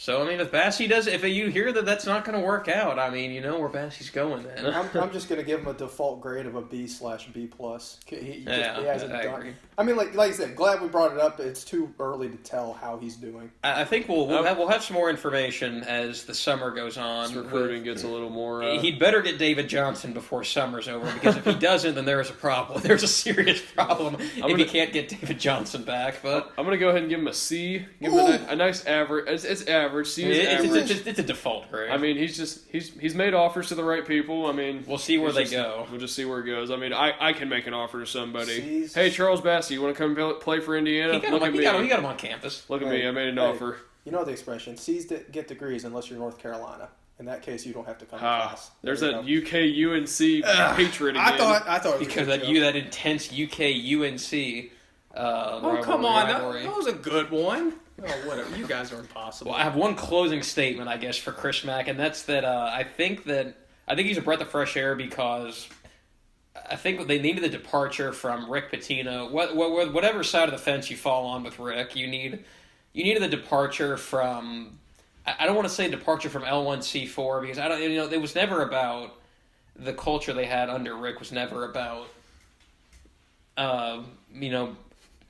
So, I mean, if Bassey does, if you hear that that's not going to work out, I mean, you know where Bassey's going then.
I'm just going to give him a default grade of a B/B+. He hasn't done.
Agree.
I mean, like I said, glad we brought it up. It's too early to tell how he's doing.
I think we'll have some more information as the summer goes on.
As recruiting gets a little more.
He'd better get David Johnson before summer's over because if he doesn't, then there's a problem. There's a serious problem if he can't get David Johnson back. But
I'm going to go ahead and give him a C. Give him a nice average. It's average. average. C is average.
It's a default grade.
I mean, he's made offers to the right people. I mean,
we'll see where they go.
We'll just see where it goes. I mean, I can make an offer to somebody.
C's.
Hey, Charles Bassey, you want to come play for Indiana?
He got him on campus.
Look at me. I made an offer.
You know the expression, C's get degrees unless you're North Carolina. In that case, you don't have to come to class.
There's that UK UNC hatred again.
I thought it was
because that intense UK UNC.
Come on, that was a good one. Oh, whatever. You guys are impossible.
Well, I have one closing statement, I guess, for Chris Mack, and that's that I think he's a breath of fresh air because I think they needed a departure from Rick Pitino. Whatever side of the fence you fall on with Rick, you needed a departure from. I don't want to say departure from L1C4 because I don't. It was never about the culture they had under Rick. Was never about.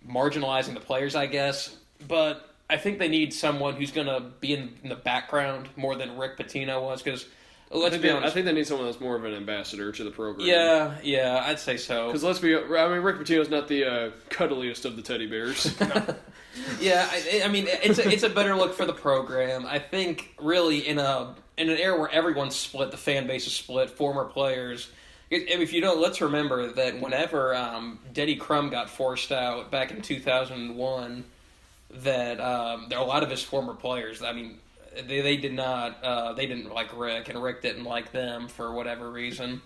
Marginalizing the players, I guess, but I think they need someone who's going to be in the background more than Rick Pitino was, because let's be honest.
I think they need someone that's more of an ambassador to the program.
Yeah, I'd say so.
Because Rick Pitino's not the cuddliest of the teddy bears. No.
Yeah, I mean, it's a better look for the program. I think really in an era where everyone's split, the fan base is split, former players. If you don't, let's remember that whenever Denny Crum got forced out back in 2001, that there are a lot of his former players. I mean, they didn't like Rick, and Rick didn't like them for whatever reason.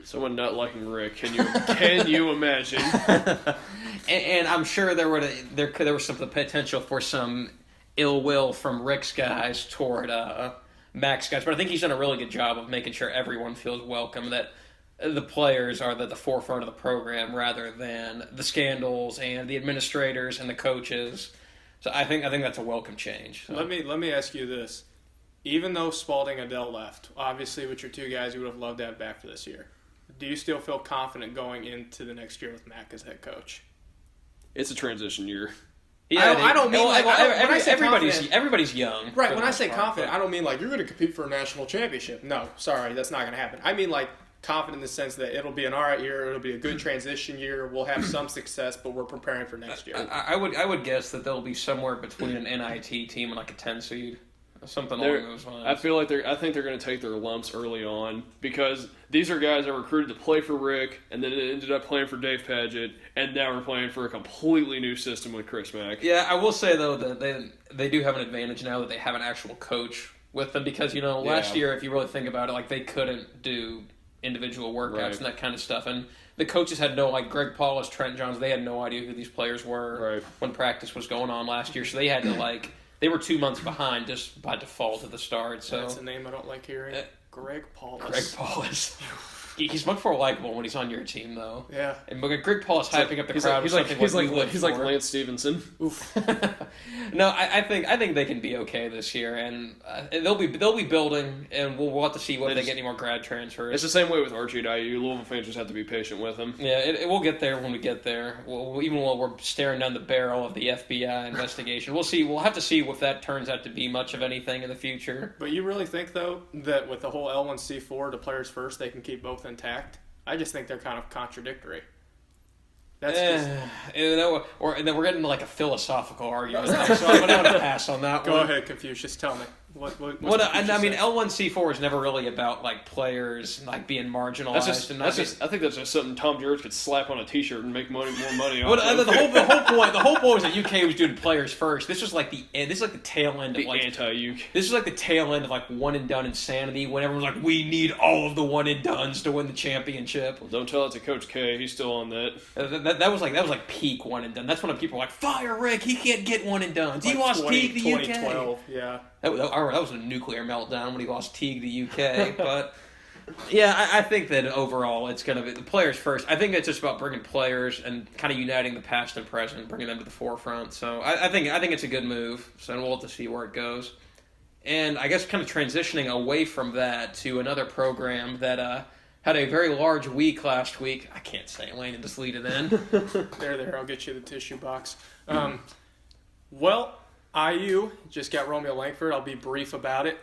Someone not liking Rick, can you imagine?
and I'm sure there was some potential for some ill will from Rick's guys toward Mac's guys, but I think he's done a really good job of making sure everyone feels welcome, that the players are at the forefront of the program rather than the scandals and the administrators and the coaches. So I think that's a welcome change. So.
Let me ask you this. Even though Spalding and Adele left, obviously with your two guys you would have loved to have back for this year, do you still feel confident going into the next year with Mack as head coach?
It's a transition year.
Yeah,
I don't mean
everybody's young.
Right, when I say confident, I don't mean like you're going to compete for a national championship. No, sorry, that's not going to happen. I mean like confident in the sense that it'll be an all right year, it'll be a good transition year, we'll have some success, but we're preparing for next year.
I would guess that they'll be somewhere between an NIT team and like a 10 seed. Something along those lines.
I think they're going to take their lumps early on because these are guys that were recruited to play for Rick and then ended up playing for Dave Padgett, and now we're playing for a completely new system with Chris Mack.
Yeah, I will say though that they do have an advantage now that they have an actual coach with them because last year, if you really think about it, like they couldn't do individual workouts and that kind of stuff, and the coaches had Greg Paulus, Trent Johns, they had no idea who these players were when practice was going on last year, so they had to they were 2 months behind just by default at the start. So
that's a name I don't like hearing. Greg Paulus.
Greg Paulus. He's much more likable when he's on your team, though.
Yeah.
And Greg Paulus hyping up the crowd.
He's like Lance Stevenson.
Oof. No, I think they can be okay this year, and they'll be building, and we'll have to see if they get any more grad transfers.
It's the same way with Archie at IU. Louisville fans just have to be patient with him.
Yeah, we'll get there when we get there. Even while we're staring down the barrel of the FBI investigation, we'll see. We'll have to see if that turns out to be much of anything in the future.
But you really think though that with the whole L1C4 to players first, they can keep both intact? I just think they're kind of contradictory. That's
or then we're getting like a philosophical argument. So I'm going to pass on that
one.
Go
ahead, Confucius. Tell me.
I mean, L1C4 is never really about players being marginalized.
I think that's just something Tom George could slap on a T-shirt and make more money on.
The whole point was that UK was doing players first. This was the tail end of
anti-UK.
This is the tail end of one and done insanity when everyone's like, we need all of the one and dones to win the championship.
Well, don't tell it to Coach K. He's still on that.
That was peak one and done. That's when people were like, fire Rick. He can't get one and dones. He lost Teague to UK.
2012. Yeah.
That was a nuclear meltdown when he lost Teague to UK. But, yeah, I think that overall it's going to be the players first. I think it's just about bringing players and kind of uniting the past and present, bringing them to the forefront. So I think it's a good move. So we'll have to see where it goes. And I guess kind of transitioning away from that to another program that had a very large week last week. I can't say Landon, just lead it in.
There, I'll get you the tissue box. IU just got Romeo Langford. I'll be brief about it.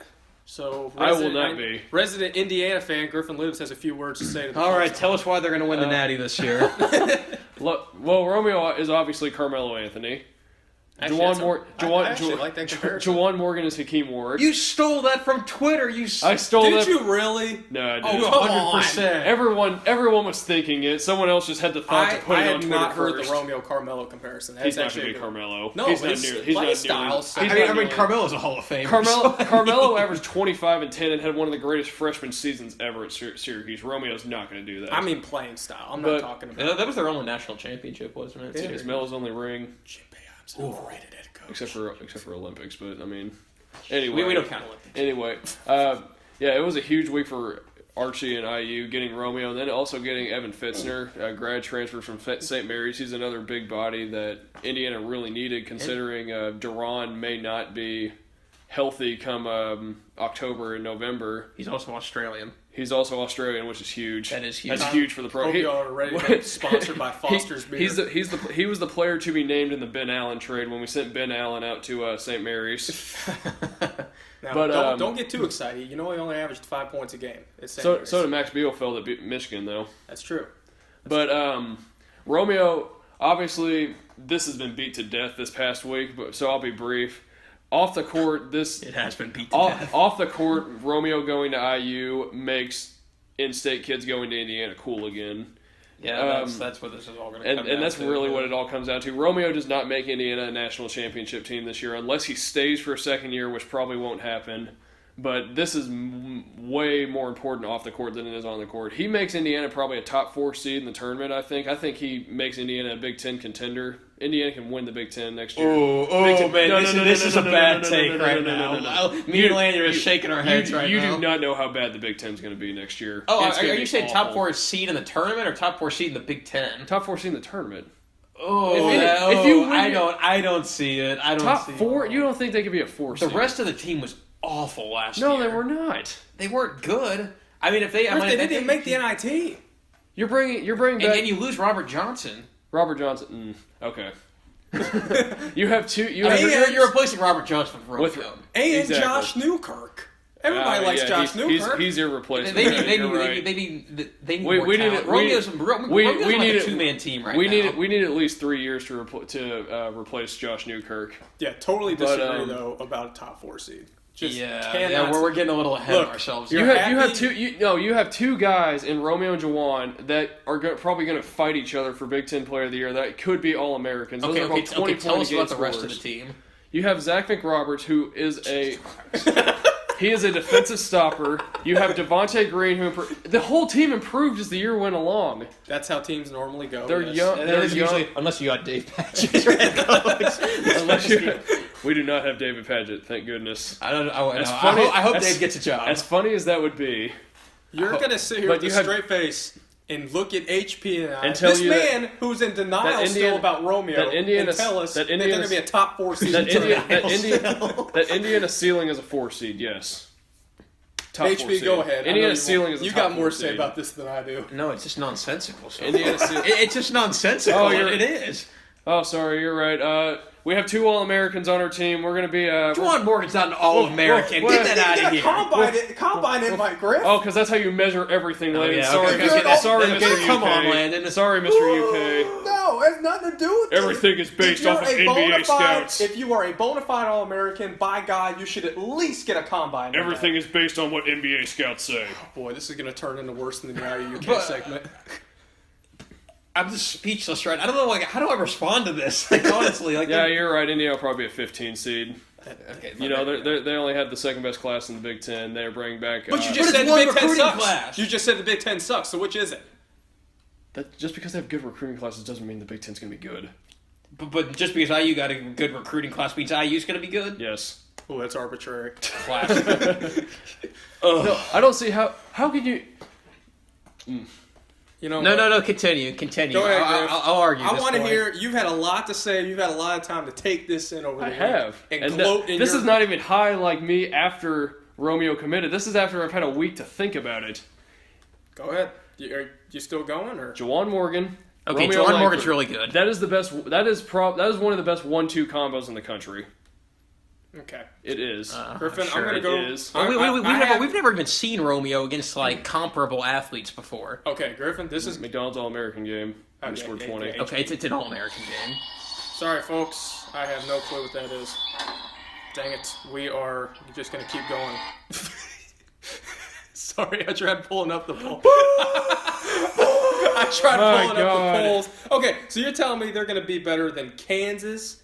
So
I will not be.
Resident Indiana fan Griffin Libbs has a few words to say to the
All right, tell us why they're going to win the Natty this year.
Well, Romeo is obviously Carmelo Anthony.
Actually,
I actually like that comparison.
Jawan Morgan is Hakeem Ward.
You stole that from Twitter.
I stole
Did
that.
you really?
No, I didn't.
Oh, 100%.
Everyone was thinking it. Someone else just had the thought to put
I
it on
had
Twitter
not heard
first.
the Romeo Carmelo comparison. That's
He's not
actually
going to be Carmelo.
No,
he's
but
not
it's
near. He's
play
not
styles.
nearly-
I mean, Carmelo's a Hall of Famer.
Carmelo averaged 25 and 10 and had one of the greatest freshman seasons ever at Syracuse. Romeo's not going to do that.
I mean, playing style. I'm not talking about.
That was their only national championship, wasn't it?
it's Melo's only ring,
Jim Boeheim's an overrated head coach.
except for Olympics. But I mean, anyway,
We don't count Olympics.
Anyway, yeah, it was a huge week for Archie and IU getting Romeo, and then also getting Evan Fitzner, a grad transfer from St. Mary's. He's another big body that Indiana really needed, considering Duran may not be healthy come October and November.
He's also Australian.
He's also Australian, which is huge.
That is huge.
That's huge for the pro.
Hope y'all are ready to get sponsored by Foster's Beer.
He was the player to be named in the Ben Allen trade when we sent Ben Allen out to St. Mary's.
Now,
But,
don't get too excited. You know he only averaged 5 points a game.
So did Max Bielfeldt at Michigan, though.
That's true.
Romeo, obviously, this has been beat to death this past week, so I'll be brief. Off the court,
It has been beat to death.
Off the court, Romeo going to IU makes in-state kids going to Indiana cool again.
Yeah, that's what this is all going to come down
And that's
to.
really what it all comes down to. Romeo does not make Indiana a national championship team this year unless he stays for a second year, which probably won't happen. But this is way more important off the court than it is on the court. He makes Indiana probably a top 4 seed in the tournament, I think. I think he makes Indiana a Big Ten contender. Indiana can win the Big Ten next year.
This is a bad take right now. Me and Lanny are shaking our heads right now.
You do not know how bad the Big Ten's going to be next year.
Oh,
It's
are
gonna
you
be
saying top
awful.
4 seed in the tournament or top 4 seed in the Big Ten?
Top 4 seed in the tournament.
If
you win-
I don't see it. I don't
Top
see
4?
it.
You don't think they could be a 4
The
seed?
rest of the team was awful last year.
No, they were not.
They weren't good. I mean, if they,
They didn't even make the NIT.
You're bringing back
and you lose Robert Johnson.
Robert Johnson. Okay. You have two.
You're replacing Robert Johnson with Romeo.
And
Exactly.
Josh Newkirk. Everybody likes Josh Newkirk.
He's irreplaceable.
They need more
we need
talent.
it.
Romeo's
we
like
need
a
it.
two-man team right
we
now.
need at least 3 years to replace Josh Newkirk.
Yeah, totally disagree though about a top 4 seed.
We're getting a little ahead of ourselves.
You have two guys in Romeo and Jawan that are probably going to fight each other for Big Ten Player of the Year. That could be All Americans. Those are both 20
tell us about the
scorers.
rest of the team.
You have Zach McRoberts, who is he is a defensive stopper. You have Devontae Green, who the whole team improved as the year went along.
That's how teams normally go.
They're
yes.
young. They're young.
Usually, unless you got Dave Patches.
We do not have David Padgett, thank goodness.
I hope Dave gets a job.
As funny as that would be,
You're going to sit here with a straight face and look at HP and
tell
this
you
man who's in denial still about Romeo and tell us that they're going to be a top 4 seed.
that Indiana ceiling is a 4 seed, yes. Top 4
HB,
seed.
go ahead.
Indiana ceiling is a
You
top
got more
4
to say
seed.
about this than I do.
No, it's just nonsensical.
Indiana ceiling.
It's just nonsensical.
Oh,
it is.
Oh, sorry, you're right. We have 2 All-Americans on our team. We're going to be...
Juwan Morgan's not an All-American.
Well,
Get that out of here.
Combine invite, Griff.
Oh, because that's how you measure everything, Landon.
yeah,
Sorry,
okay,
Mr.
okay,
UK.
come on, Landon.
Sorry, Mr. UK.
No, it has nothing to do with this.
Everything is based
If you're
off of
a bona
NBA
fide-
scouts.
If you are a bona fide All-American, by God, you should at least get a combine.
Everything is based on what NBA scouts say.
Boy, this is going to turn into worse than the IU UK
But-
segment.
I'm just speechless right now. I don't know, how do I respond to this? Honestly,
Yeah, you're right. Indiana will probably be a 15 seed.
Okay,
You know, they only had the second best class in the Big Ten. They're bringing back.
But you
But
just
it's
said the
one
Big Ten
recruiting
sucks.
class.
You just said the Big Ten sucks, so which is it?
Just because they have good recruiting classes doesn't mean the Big Ten's going to be good.
But just because IU got a good recruiting class means IU's going to be good?
Yes.
Oh, that's arbitrary.
Classic.
No, I don't see how can you.
You know,
No, continue.
Go ahead, Griff.
I'll argue
I
this
want to
point.
hear. You've had a lot to say. You've had a lot of time to take this in over the
I
week
have.
and gloat in
this
your...
is not even high like me after Romeo committed. This is after I've had a week to think about it.
Go ahead. Are you still going or?
Jawan Morgan.
Okay,
Romeo
Juwan
Langford.
Morgan's really good.
That is the best. That is one of the best 1-2 combos in the country.
Okay.
It is.
Griffin,
sure
I'm going to
it
go.
is.
We've never even seen Romeo against comparable athletes before.
Okay, Griffin, this is
McDonald's All-American game. He scored 20.
Okay, it's an All-American game.
Sorry, folks. I have no clue what that is. Dang it. We are just going to keep going. Sorry, I tried pulling up the poll. I tried pulling up the polls. Okay, so you're telling me they're going to be better than Kansas,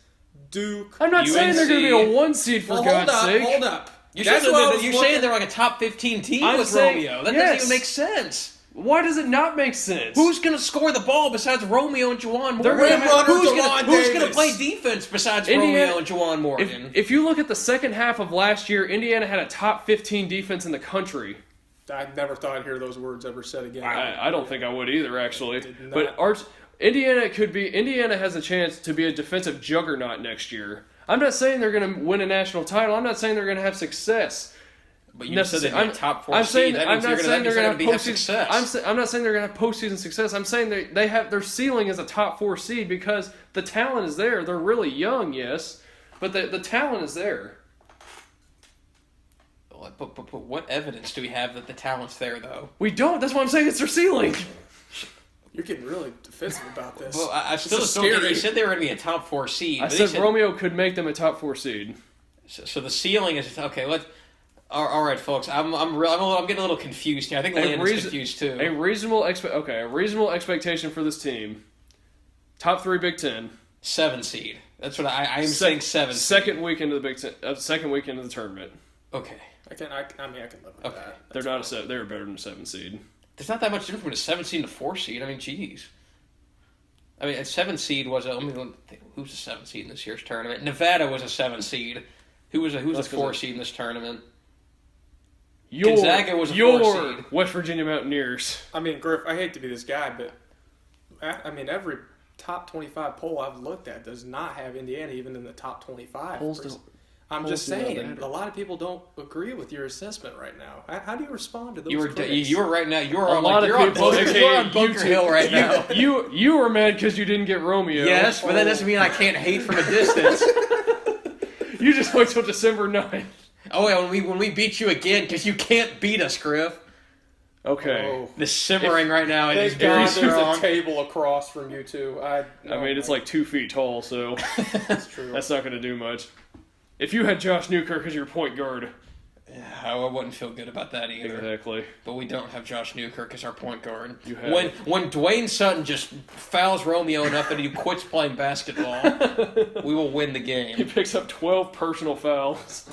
Duke,
I'm not saying they're going to be a 1 seed, for God's sake.
Hold up.
You're saying they're like a top 15 team with Romeo. That doesn't even make sense.
Why does it not make sense?
Who's going to score the ball besides Romeo and Juwan Morgan?
Who's
going to play defense besides Romeo and Juwan Morgan?
If you look at the second half of last year, Indiana had a top 15 defense in the country.
I never thought I'd hear those words ever said again.
I don't think I would either, actually. But Indiana has a chance to be a defensive juggernaut next year. I'm not saying they're going to win a national title. I'm not saying they're going to have success.
But you said they'd be a top 4 seed.
I'm not saying they're going to have success. I'm not saying they're going to have postseason success. I'm saying they have their ceiling as a top 4 seed because the talent is there. They're really young, yes, but the talent is there.
But what evidence do we have that the talent's there, though?
We don't. That's why I'm saying it's their ceiling.
You're getting really defensive about this.
Well, I still scary. You said they were going to be a top 4 seed.
I said Romeo could make them a top 4 seed.
So the ceiling is okay. All right, folks. I'm getting a little confused here. I think Landon's confused too.
A reasonable expectation for this team. Top 3 Big Ten.
7 seed. That's what I am saying. 7.
Second week into the Big Ten. Second week into the tournament.
Okay.
I can live with that.
They're not they're better than a 7 seed.
There's not that much difference between a 7 seed and a 4 seed. I mean, geez. I mean, a 7 seed was who's a 7 seed in this year's tournament? Nevada was a 7 seed. Who's a 4 seed in this tournament? Gonzaga was a 4 seed.
West Virginia Mountaineers.
I mean, Griff, I hate to be this guy, but I mean, every top 25 poll I've looked at does not have Indiana even in the top 25. I'm just saying, a lot of people don't agree with your assessment right now. How do you respond to those critics?
You were right now. You're on Bunker Hill right now.
You were mad because you didn't get Romeo.
Yes, but that doesn't mean I can't hate from a distance.
You just wait till December 9th.
Oh yeah, when we beat you again, because you can't beat us, Griff.
Okay.
Oh.
The simmering right now is
Thank
very
God
strong.
there's a table across from you two.
I mean, it's like 2 feet tall, so
that's true.
That's not going to do much. If you had Josh Newkirk as your point guard,
I wouldn't feel good about that either.
Exactly.
But we don't have Josh Newkirk as our point guard.
When
Dwayne Sutton just fouls Romeo enough that he quits playing basketball, we will win the game.
He picks up 12 personal fouls.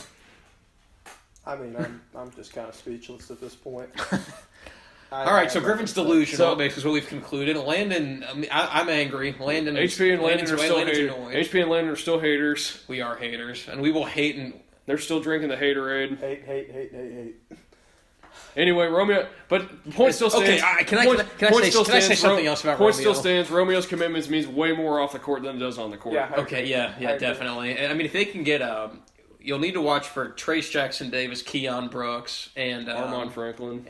I mean, I'm just kind of speechless at this point.
All right, so Griffin's delusional, basically, is what we've concluded. Landon, I'm angry.
HP and Landon are still haters.
We are haters, and we will hate. And
they're still drinking the haterade.
Hate.
Anyway, Romeo, but the point still stands.
Okay, can I say something else about Romeo?
Point still stands. Romeo's commitments means way more off the court than it does on the court.
Yeah, definitely. And I mean, if they can get you'll need to watch for Trace Jackson Davis, Keon Brooks, and
Armand Franklin.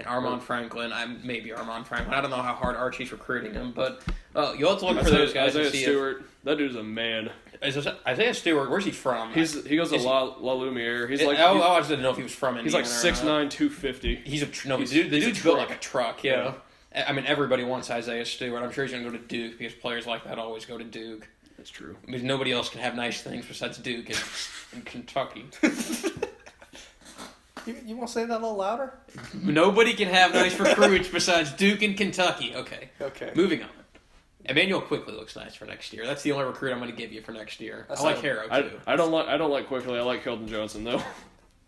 Maybe Armand Franklin. I don't know how hard Archie's recruiting him, but you'll have to look for those guys.
Isaiah Stewart. That dude's a man.
Isaiah Stewart, where's he from?
He goes to La Lumiere. He's like
I just didn't know if he was from Indiana.
He's like 6'9", 250.
The dude's built like a truck. Yeah. I mean, everybody wants Isaiah Stewart. I'm sure he's going to go to Duke because players like that always go to Duke.
That's true.
I mean, nobody else can have nice things besides Duke in Kentucky.
You want to say that a little louder?
Nobody can have nice recruits besides Duke and Kentucky. Okay. Moving on. Emmanuel Quickly looks nice for next year. That's the only recruit I'm going to give you for next year. I like Harrow too.
I don't like Quickly. I like Keldon Johnson though.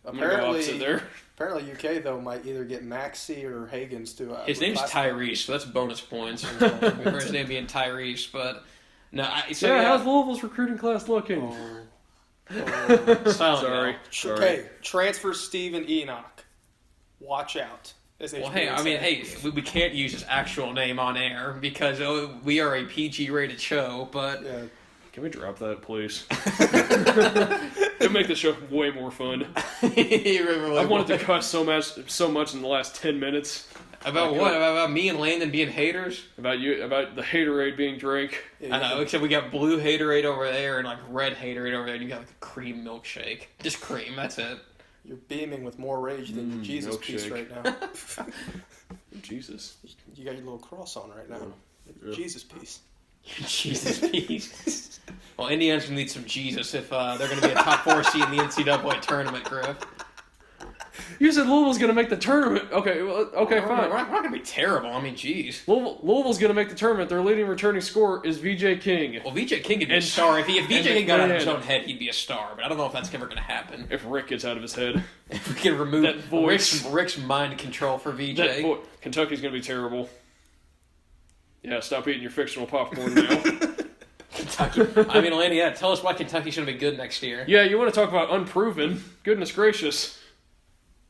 Apparently UK though might either get Maxey or Higgins to.
His name's Tyrese, so that's bonus points for his name being Tyrese. But no,
how's Louisville's recruiting class looking?
Sorry.
Okay, transfer Steven Enoch. Watch out.
We can't use his actual name on air because we are a PG-rated show, but...
Yeah.
Can we drop that, please? It'll make the show way more fun. I wanted to cuss so much in the last 10 minutes.
About what? About me and Landon being haters?
About the haterade being drank.
Yeah, I know, except we got blue haterade over there and like red haterade over there, and you got like a cream milkshake. Just cream, that's it.
You're beaming with more rage than your Jesus
milkshake.
piece right now.
Jesus.
You got your little cross on right now.
Yeah.
Jesus piece.
Jesus piece. Well, Indiana's going to need some Jesus if they're going to be a top 4 seed in the NCAA tournament, Griff.
You said Louisville's going to make the tournament. Okay, well, okay, fine.
We're not going to be terrible. I mean, jeez.
Louisville's going to make the tournament. Their leading returning scorer is VJ King.
Well, VJ King could be a star. If VJ King got out of his own head, he'd be a star. But I don't know if that's ever going to happen.
If Rick gets out of his head.
If we can remove
that voice.
Rick's mind control for VJ.
Kentucky's going to be terrible. Yeah, stop eating your fictional popcorn now.
Kentucky. I mean, Lanny, tell us why Kentucky's going to be good next year.
Yeah, you want to talk about unproven. Goodness gracious.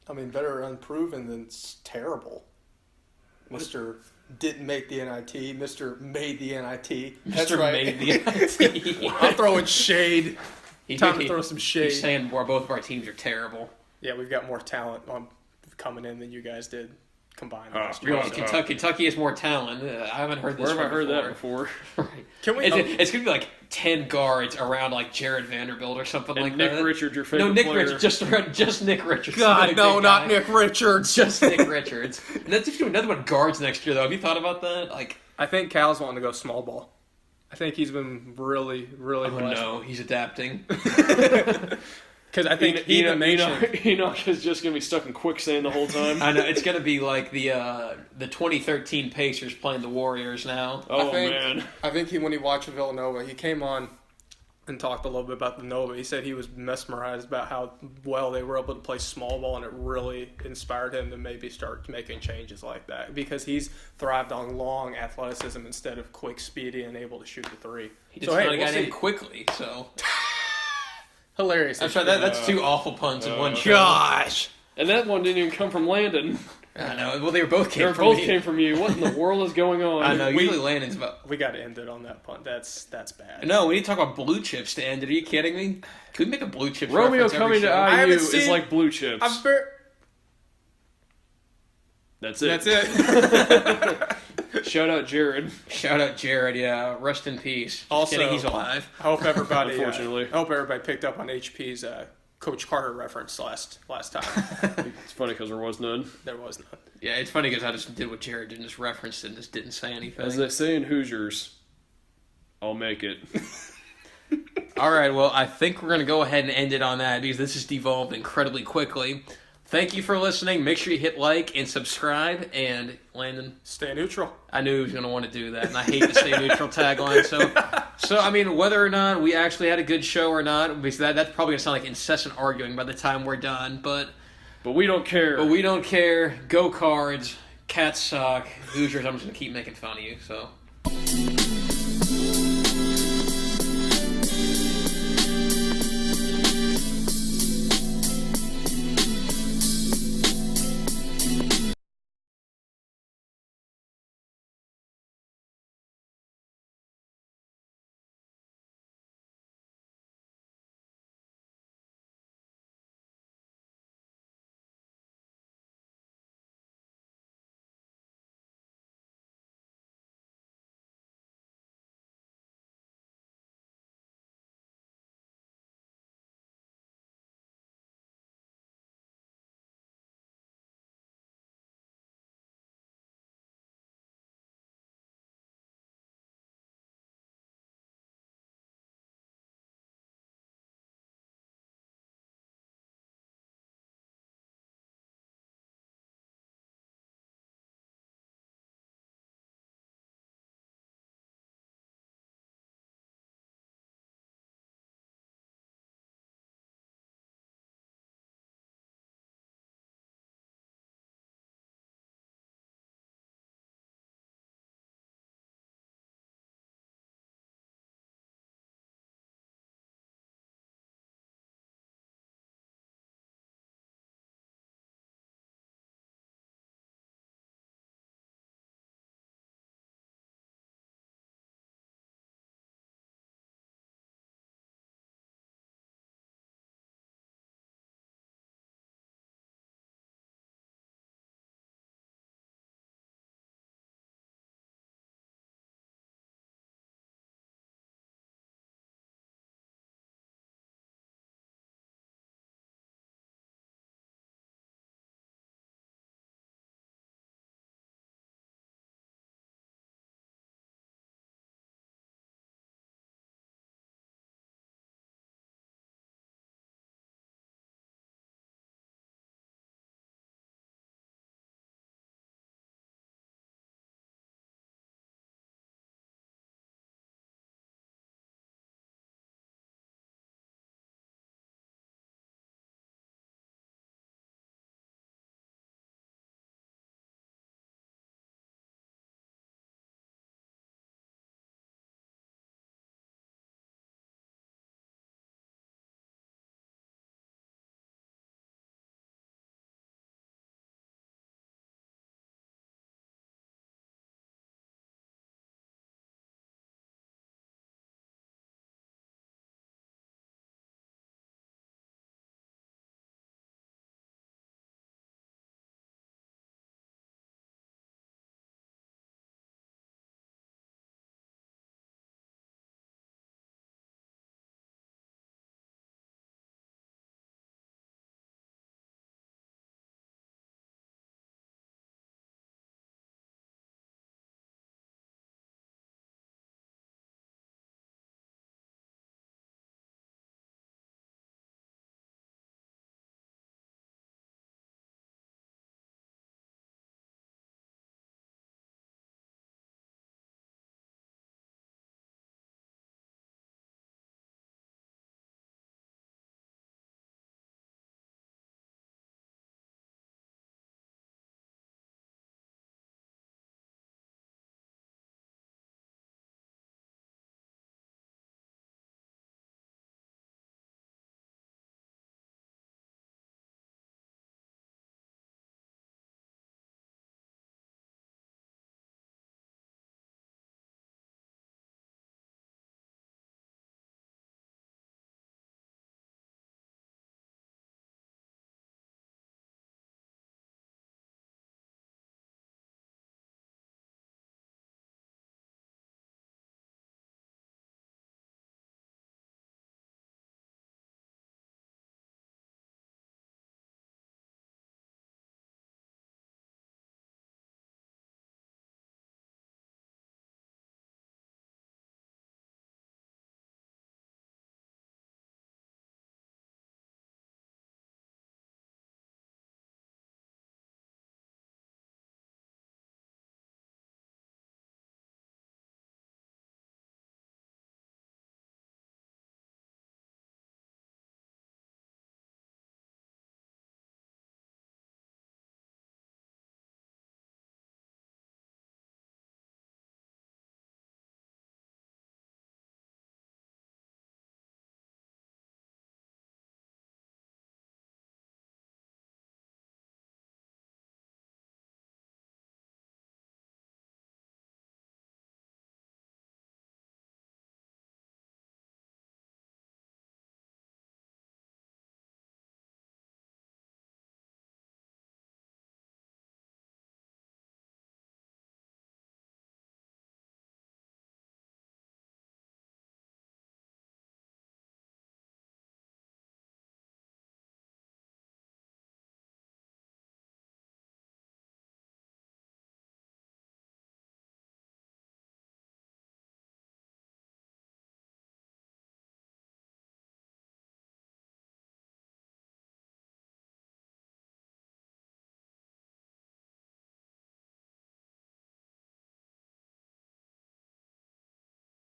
I mean, better unproven than terrible. Mr. didn't make the NIT. Mr. made the NIT. That's
Mr.
right.
made the NIT.
I'm throwing shade. Time to throw some shade.
He's saying both of our teams are terrible.
Yeah, we've got more talent coming in than you guys did combined. Last
Well,
year.
Kentucky has more talent. I haven't heard this.
Where have I heard that before?
Right.
Can we?
It's gonna be like 10 guards around like Jared Vanderbilt or something
And
like
Nick
that.
Richards, your favorite
No, Nick
player.
Richards, just Nick Richards.
God, no,
big
not
guy.
Nick Richards.
Just Nick Richards. And that's if you do another one guards next year though. Have you thought about that? Like,
I think Cal's wanting to go small ball. I think he's been really blessed.
no, he's adapting.
Because I think
Enoch is just going to be stuck in quicksand the whole time.
I know it's gonna be like the 2013 Pacers playing the Warriors now.
Oh, man.
I think when he watched Villanova, he came on and talked a little bit about the Nova. He said he was mesmerized about how well they were able to play small ball, and it really inspired him to maybe start making changes like that because he's thrived on long athleticism instead of quick, speedy, and able to shoot the three.
He just got in quickly, so
hilarious.
I'm sorry, that's 2 awful puns in one show.
Gosh.
And that one didn't even come from Landon.
I know. Well, they both came
They
from
both
me.
came from you. What in the world is going on?
I know. Usually Landon's about.
We got to end it on that punt. That's bad.
No, we need to talk about blue chips to end it. Are you kidding me? Could we make a blue chips
Romeo
reference every
coming to
show?
IU is like blue chips. That's it.
That's it.
Shout out Jared.
Shout out Jared. Yeah, rest in peace. Just
Also,
kidding, he's alive.
I hope everybody.
Unfortunately.
I hope everybody picked up on HP's Coach Carter reference last time.
It's funny because there was none.
There was none.
Yeah, it's funny because I just did what Jared did and just referenced it and just didn't say anything.
As they say in Hoosiers, I'll make it.
All right, well, I think we're going to go ahead and end it on that because this has devolved incredibly quickly. Thank you for listening. Make sure you hit like and subscribe. And Landon,
Stay neutral.
I knew he was going to want to do that, and I hate the stay neutral tagline. So I mean, whether or not we actually had a good show or not, because that's probably going to sound like incessant arguing by the time we're done. But
we don't care.
But we don't care. Go Cards. Cats suck. Hoosiers, I'm just going to keep making fun of you. So.